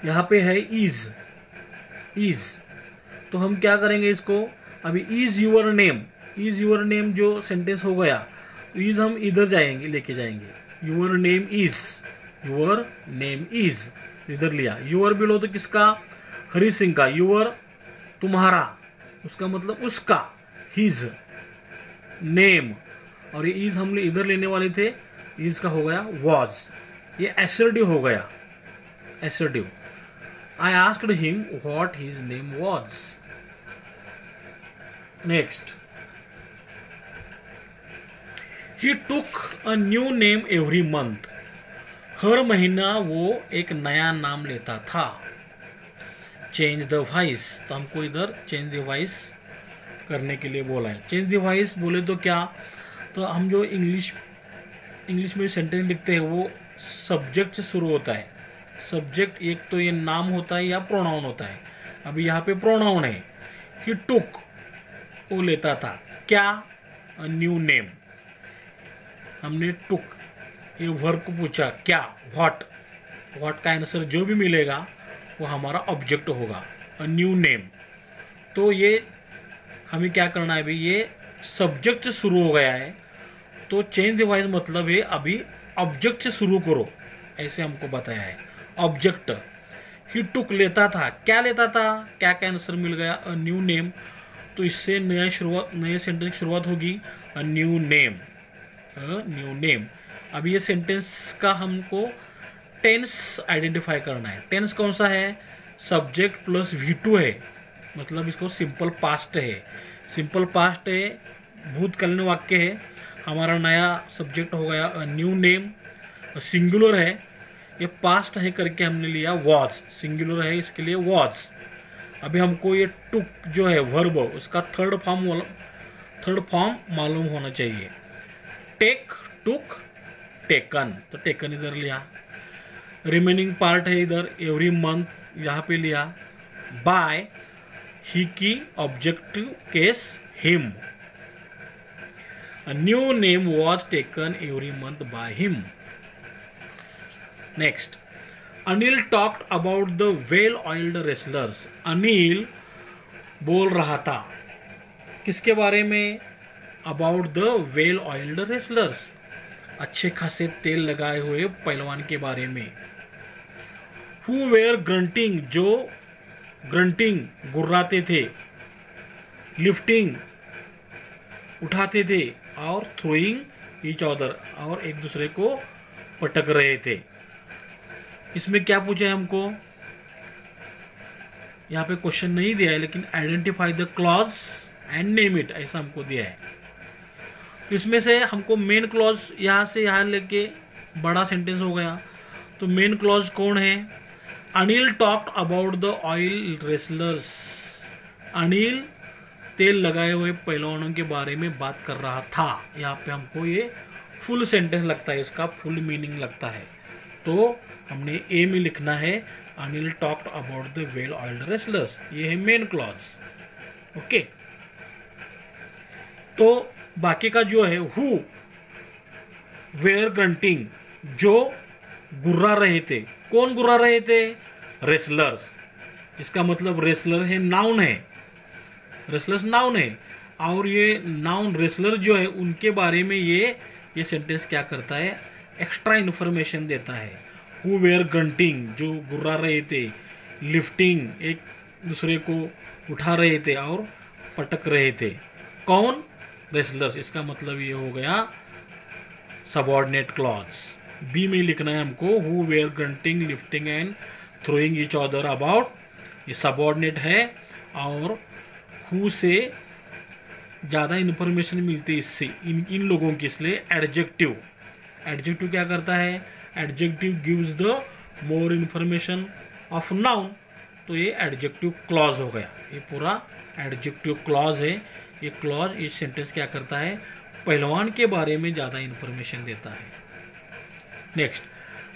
S1: यहाँ पे है इज, तो हम क्या करेंगे इसको, अभी is your name, is your name जो सेंटेंस हो गया, इज हम इधर जाएंगे, लेके जाएंगे, यूर नेम इज, इधर लिया। यूर बिलो तो किसका, हरि सिंह का, यूर तुम्हारा, उसका मतलब उसका, हिज नेम, और ये इज हमने इधर लेने वाले थे, इज का हो गया वॉज, ये असर्टिव हो गया, assertive. I asked him what his name was. Next, he took a new name every month, हर महीना वो एक नया नाम लेता था। चेंज द वॉइस, तो हमको इधर चेंज द वॉइस करने के लिए बोला है। चेंज द वॉइस बोले तो क्या, तो हम जो इंग्लिश में सेंटेंस लिखते हैं वो सब्जेक्ट से शुरू होता है। सब्जेक्ट एक तो ये नाम होता है या प्रोनाउन होता है, अभी यहाँ पे प्रोनाउन है। ही टुक, वो लेता था, क्या, अ न्यू नेम। हमने टुक, ये वर्ब को पूछा क्या, व्हाट का आंसर जो भी मिलेगा वो हमारा ऑब्जेक्ट होगा, अ न्यू नेम। तो ये हमें क्या करना है, अभी ये सब्जेक्ट से शुरू हो गया है, तो चेंज द वॉइस मतलब है अभी ऑब्जेक्ट से शुरू करो, ऐसे हमको बताया है। ऑब्जेक्ट, ही टुक लेता था, क्या लेता था, क्या का आंसर मिल गया, अ न्यू नेम। तो इससे नए सेंटेंस की शुरुआत होगी, अ न्यू नेम, अभी ये सेंटेंस का हमको टेंस आइडेंटिफाई करना है। टेंस कौन सा है, सब्जेक्ट प्लस V2 है, मतलब इसको सिंपल पास्ट है। सिंपल पास्ट है भूतकालीन वाक्य है। हमारा नया सब्जेक्ट हो गया न्यू नेम, सिंगुलर है, ये पास्ट है करके हमने लिया वॉज, सिंगुलर है इसके लिए वॉज। अभी हमको ये टुक जो है वर्ब, उसका थर्ड फॉर्म मालूम होना चाहिए। टेक, टुक, टेकन, तो टेकन इधर लिया। रिमेनिंग पार्ट है इधर एवरी मंथ, यहाँ पे लिया। बाय, ही की objective case him, a new name was taken every month by him. Next, Anil talked about the well-oiled wrestlers. Anil बोल रहा था किसके बारे में? About the well oiled wrestlers, अच्छे खासे तेल लगाए हुए पहलवान के बारे में। हु वेयर ग्रंटिंग, जो ग्रंटिंग गुर्राते थे, लिफ्टिंग उठाते थे, और थ्रोइंग ईच अदर, और एक दूसरे को पटक रहे थे। इसमें क्या पूछा है हमको? यहाँ पे क्वेश्चन नहीं दिया है, लेकिन identify the clause and name it ऐसा हमको दिया है। तो इसमें से हमको मेन क्लॉज यहाँ से यहाँ लेके बड़ा सेंटेंस हो गया। तो मेन क्लॉज कौन है? Anil talked about the oil wrestlers, Anil तेल लगाए हुए पहलवानों के बारे में बात कर रहा था। यहाँ पे हमको ये फुल सेंटेंस लगता है, इसका फुल मीनिंग लगता है। तो हमने ए में लिखना है Anil talked about the well oiled wrestlers, ये है मेन क्लॉज। ओके, तो बाकी का जो है हु वेयर ग्रंटिंग, जो गुर्रा रहे थे, कौन गुर्रा रहे थे? रेसलर्स, इसका मतलब रेसलर है नाउन है, रेसलर्स नाउन है। और ये नाउन रेसलर जो है उनके बारे में ये सेंटेंस क्या करता है? एक्स्ट्रा इन्फॉर्मेशन देता है। हु वेयर ग्रंटिंग, जो गुर्रा रहे थे, लिफ्टिंग एक दूसरे को उठा रहे थे और पटक रहे थे, कौन? रेसलर्स, इसका मतलब ये हो गया सबऑर्डिनेट क्लॉज। बी में लिखना है हमको who were grunting, lifting and throwing each other about, ये सबऑर्डिनेट है। और हु से ज़्यादा इन्फॉर्मेशन मिलती है इससे, इन लोगों की, इसलिए एडजेक्टिव। एडजेक्टिव क्या करता है? Adjective gives the more information of noun, तो ये एडजेक्टिव क्लॉज हो गया। ये पूरा एडजेक्टिव क्लॉज है। ये क्लॉज, ये सेंटेंस क्या करता है? पहलवान के बारे में ज़्यादा इन्फॉर्मेशन देता है। Next,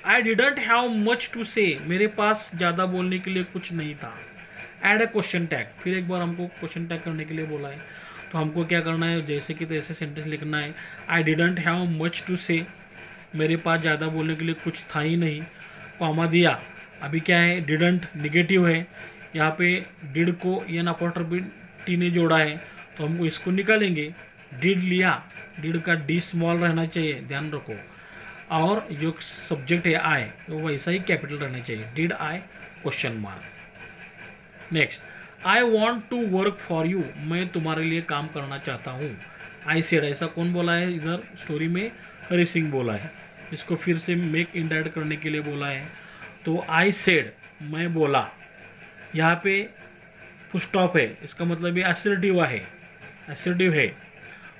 S1: I didn't have much to say, मेरे पास ज़्यादा बोलने के लिए कुछ नहीं था। ऐड अ क्वेश्चन टैग, फिर एक बार हमको क्वेश्चन टैग करने के लिए बोला है। तो हमको क्या करना है? जैसे कि तैसे सेंटेंस लिखना है। I didn't have much to say, मेरे पास ज़्यादा बोलने के लिए कुछ था ही नहीं। कॉमा दिया, अभी क्या है? डिडंट निगेटिव है, यहाँ पे डिड को एन अपॉस्ट्रोफी टी ने जोड़ा है, तो हमको इसको निकालेंगे। डिड लिया, डिड का डी स्मॉल रहना चाहिए, ध्यान रखो। और जो सब्जेक्ट है आई, वो वैसा ही कैपिटल रहना चाहिए। Did I question mark. Next, I want to work for you, मैं तुम्हारे लिए काम करना चाहता हूँ। आई सेड, ऐसा कौन बोला है? इधर स्टोरी में हरी सिंह बोला है। इसको फिर से मेक इंडायरेक्ट करने के लिए बोला है। तो आई सेड, मैं बोला, यहाँ पे फुल स्टॉप है, इसका मतलब ये असर्टिव है, असर्टिव है।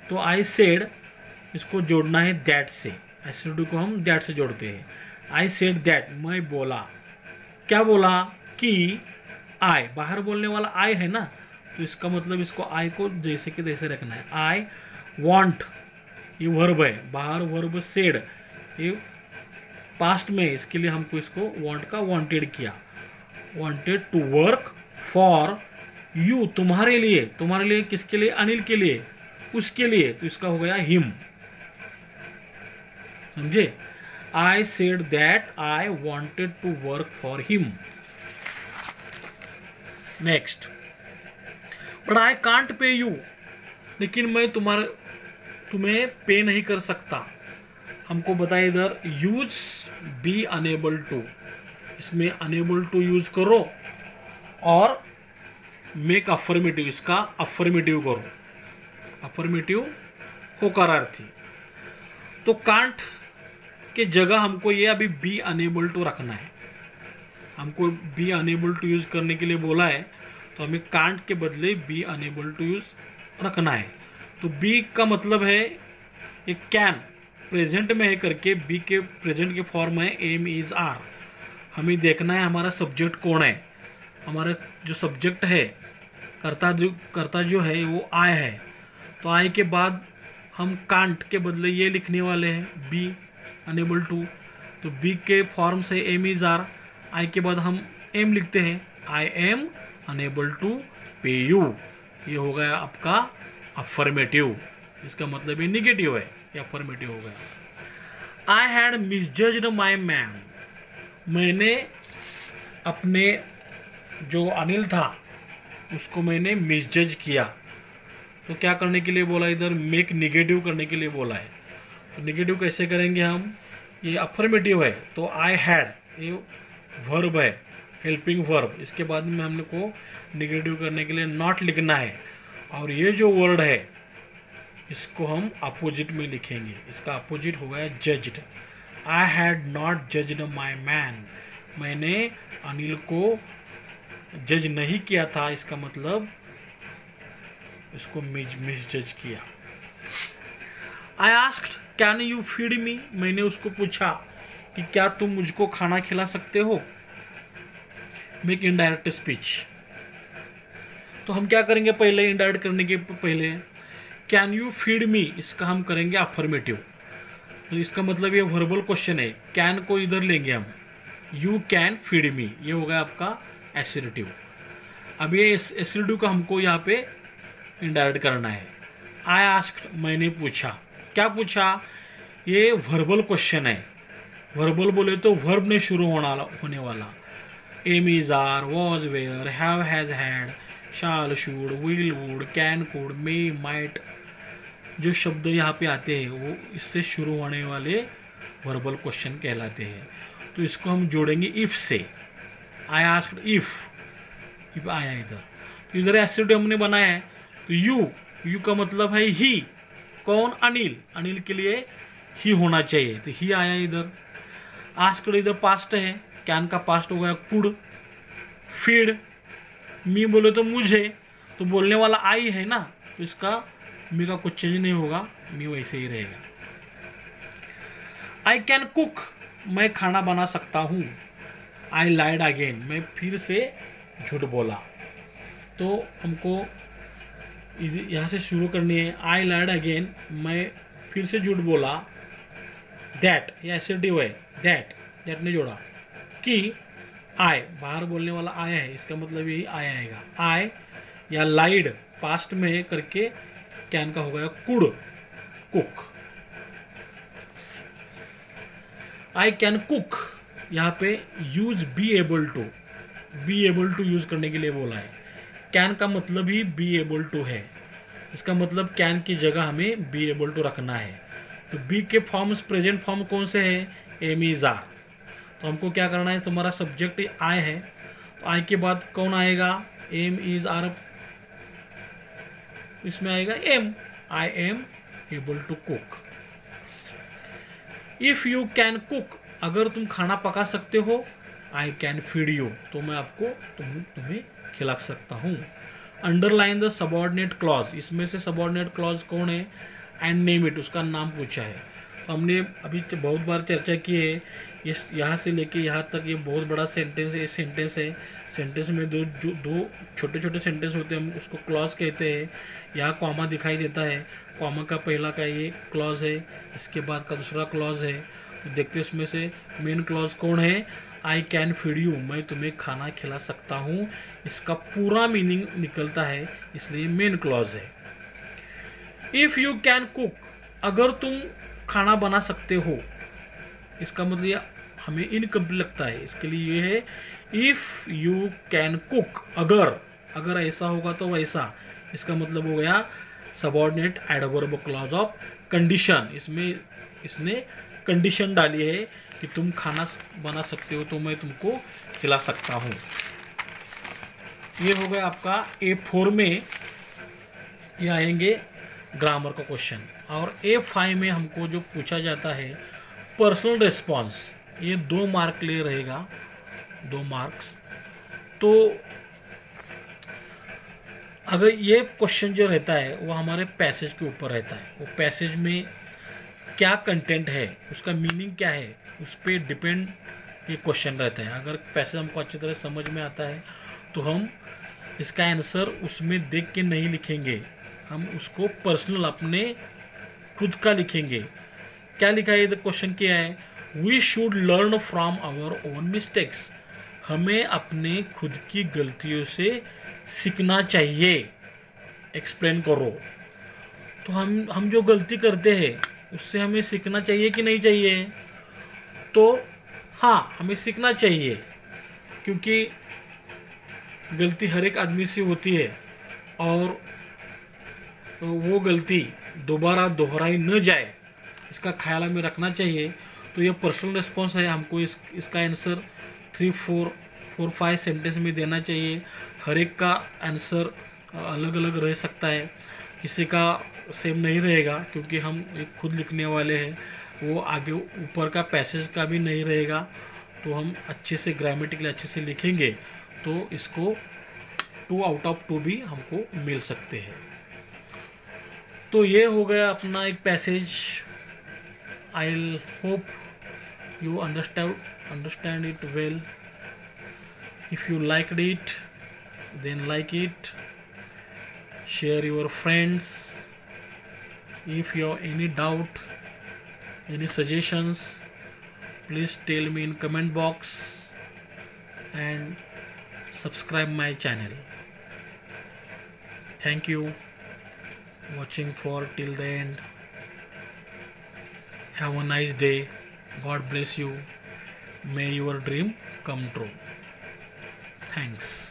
S1: तो आई सेड इसको जोड़ना है दैट से, असर्टिव को हम दैट से जोड़ते हैं। आई सेड दैट, मैं बोला, क्या बोला? कि आई, बाहर बोलने वाला आई है ना, तो इसका मतलब इसको आई को जैसे कि तैसे रखना है। आई वॉन्ट, ये वर्ब है, बाहर वर्ब सेड, ये पास्ट में, इसके लिए हमको इसको वॉन्ट का वॉन्टेड किया। Wanted to work for you, तुम्हारे लिए। तुम्हारे लिए किसके लिए? अनिल के लिए, उसके लिए, तो इसका हो गया हिम। समझे? I said that I wanted to work for him. Next, but I can't pay you, लेकिन मैं तुम्हें पे नहीं कर सकता। हमको बताए इधर यूज बी अनेबल टू, इसमें अनेबल टू यूज करो और मेक अफर्मेटिव, इसका अफर्मेटिव करो, अफर्मेटिव होकारार्थी। तो कांट के जगह हमको ये अभी बी अनेबल टू रखना है। हमको बी अनेबल टू यूज करने के लिए बोला है, तो हमें कांट के बदले बी अनेबल टू यूज रखना है। तो बी का मतलब है ये कैन, प्रेजेंट में है करके बी के प्रेजेंट के फॉर्म है एम इज आर। हमें देखना है हमारा सब्जेक्ट कौन है। हमारा जो सब्जेक्ट है, कर्ता जो है वो आई है। तो आई के बाद हम कांट के बदले ये लिखने वाले हैं बी अनेबल टू। तो बी के फॉर्म से एम इज आर, आई के बाद हम एम लिखते हैं आई एम अनेबल टू पे यू। ये हो गया आपका अफर्मेटिव, इसका मतलब ये निगेटिव है, ये अफर्मेटिव हो गया। आई हैड मिसजज्ड माई मैन, मैंने अपने जो अनिल था उसको मैंने मिसजज किया। तो क्या करने के लिए बोला, इधर मेक निगेटिव करने के लिए बोला है। तो निगेटिव कैसे करेंगे हम, ये अफर्मेटिव है तो आई हैड, ये वर्ब है, हेल्पिंग वर्ब। इसके बाद में हमने को निगेटिव करने के लिए नॉट लिखना है, और ये जो वर्ड है इसको हम अपोजिट में लिखेंगे। इसका अपोजिट हो गया judged. I had not judged my man, मैंने अनिल को जज नहीं किया था, इसका मतलब इसको मिसजज किया। I asked can you feed me, मैंने उसको पूछा कि क्या तुम मुझको खाना खिला सकते हो। Make indirect speech. तो हम क्या करेंगे, पहले इनडायरेक्ट करने के पहले कैन यू फीड मी, इसका हम करेंगे अफर्मेटिव। तो इसका मतलब ये वर्बल क्वेश्चन है, कैन को इधर लेंगे हम, यू कैन फीड मी, ये हो गया आपका एसर्टिव। अब ये एसर्टिव का हमको यहाँ पे इनडायरेक्ट करना है। आई आस्क्ड, मैंने पूछा, क्या पूछा, ये वर्बल क्वेश्चन है। वर्बल बोले तो वर्ब ने शुरू होने वाला, am is are, was were, have has had, shall should, will would, can could, may might, जो शब्द यहाँ पे आते हैं वो इससे शुरू होने वाले वर्बल क्वेश्चन कहलाते हैं। तो इसको हम जोड़ेंगे इफ से। आई आस्क्ड इफ आया इधर, तो इधर एसर्टिव हमने बनाया है। तो यू का मतलब है ही, कौन, अनिल, अनिल के लिए ही होना चाहिए, तो ही आया इधर। आस्क्ड इधर पास्ट है, कैन का पास्ट हो गया कुड। फीड, मी बोले तो मुझे, तो बोलने वाला आई है ना, तो इसका मी का कुछ चेंज नहीं होगा, मी वैसे ही रहेगा। आई कैन कुक, मैं खाना बना सकता हूँ। आई लाइड अगेन, मैं फिर से झूठ बोला। तो हमको यहाँ से शुरू करनी है। आई लाइड अगेन, मैं फिर से झूठ बोला। दैट, ये एसर्टिव है, दैट ने जोड़ा कि आई, बाहर बोलने वाला आया है, इसका मतलब यही आया आएगा। आई या लाइड पास्ट में करके कैन का हो गया could, cook. I can cook, यहाँ पे use be able to use करने के लिए बोला है। कैन का मतलब ही बी एबल टू है, इसका मतलब कैन की जगह हमें बी एबल टू रखना है। तो बी के फॉर्म्स प्रेजेंट फॉर्म कौन से है, एम इज आर। तो हमको क्या करना है, तुम्हारा सब्जेक्ट आई है, तो आई के बाद कौन आएगा, एम इज आर, इसमें आएगा am, I am able to cook. If you can cook, अगर तुम खाना पका सकते हो, आई कैन फीड यू, तो मैं आपको तुम्हें खिला सकता हूँ। अंडरलाइन द सबऑर्डिनेट क्लॉज, इसमें से सबऑर्डिनेट क्लॉज कौन है, एंड नेम इट, उसका नाम पूछा है। तो हमने अभी बहुत बार चर्चा की है, इस यहाँ से लेके यहाँ तक ये बहुत बड़ा सेंटेंस है। सेंटेंस में दो छोटे छोटे सेंटेंस होते हैं, हम उसको क्लॉज कहते हैं। यहाँ कॉमा दिखाई देता है, कॉमा का पहला का ये क्लॉज है, इसके बाद का दूसरा क्लॉज है। तो देखते हैं इसमें से मेन क्लॉज कौन है, आई कैन फीड यू, मैं तुम्हें खाना खिला सकता हूँ। इसका पूरा मीनिंग निकलता है, इसलिए मेन क्लॉज है। इफ यू कैन कुक, अगर तुम खाना बना सकते हो, इसका मतलब हमें इनकम्प्लीट लगता है, इसके लिए ये है इफ यू कैन कुक, अगर ऐसा होगा तो वैसा, इसका मतलब हो गया subordinate adverb clause of condition. इसमें इसने कंडीशन डाली है कि तुम खाना बना सकते हो तो मैं तुमको खिला सकता हूँ। ये हो गया आपका A4 में ये आएंगे ग्रामर का क्वेश्चन। और A5 में हमको जो पूछा जाता है पर्सनल रिस्पॉन्स, ये 2 मार्क ले रहेगा, 2 मार्क्स। तो अगर ये क्वेश्चन जो रहता है वो हमारे पैसेज के ऊपर रहता है, वो पैसेज में क्या कंटेंट है, उसका मीनिंग क्या है, उस पर डिपेंड ये क्वेश्चन रहता है। अगर पैसेज हमको अच्छी तरह समझ में आता है तो हम इसका आंसर उसमें देख के नहीं लिखेंगे, हम उसको पर्सनल अपने खुद का लिखेंगे। क्या लिखा है, क्वेश्चन क्या है, we should learn from our own mistakes. हमें अपने खुद की गलतियों से सीखना चाहिए। एक्सप्लेन करो। तो हम जो गलती करते हैं उससे हमें सीखना चाहिए कि नहीं चाहिए? तो हाँ, हमें सीखना चाहिए, क्योंकि गलती हर एक आदमी से होती है और वो गलती दोबारा दोहराई न जाए, इसका ख्याल हमें रखना चाहिए। तो ये पर्सनल रिस्पॉन्स है, हमको इसका आंसर 3, 4, 5 सेंटेंस में देना चाहिए। हर एक का आंसर अलग अलग रह सकता है, किसी का सेम नहीं रहेगा, क्योंकि हम एक खुद लिखने वाले हैं। वो आगे ऊपर का पैसेज का भी नहीं रहेगा। तो हम अच्छे से ग्रामेटिकली अच्छे से लिखेंगे तो इसको 2 आउट ऑफ 2 भी हमको मिल सकते हैं। तो ये हो गया अपना एक passage. I hope you understand it well. If you liked it, then like it, share your friends. If you have any doubt, any suggestions, please tell me in comment box and subscribe my channel. Thank you watching for till the end. Have a nice day. God bless you. May your dream come true. Thanks.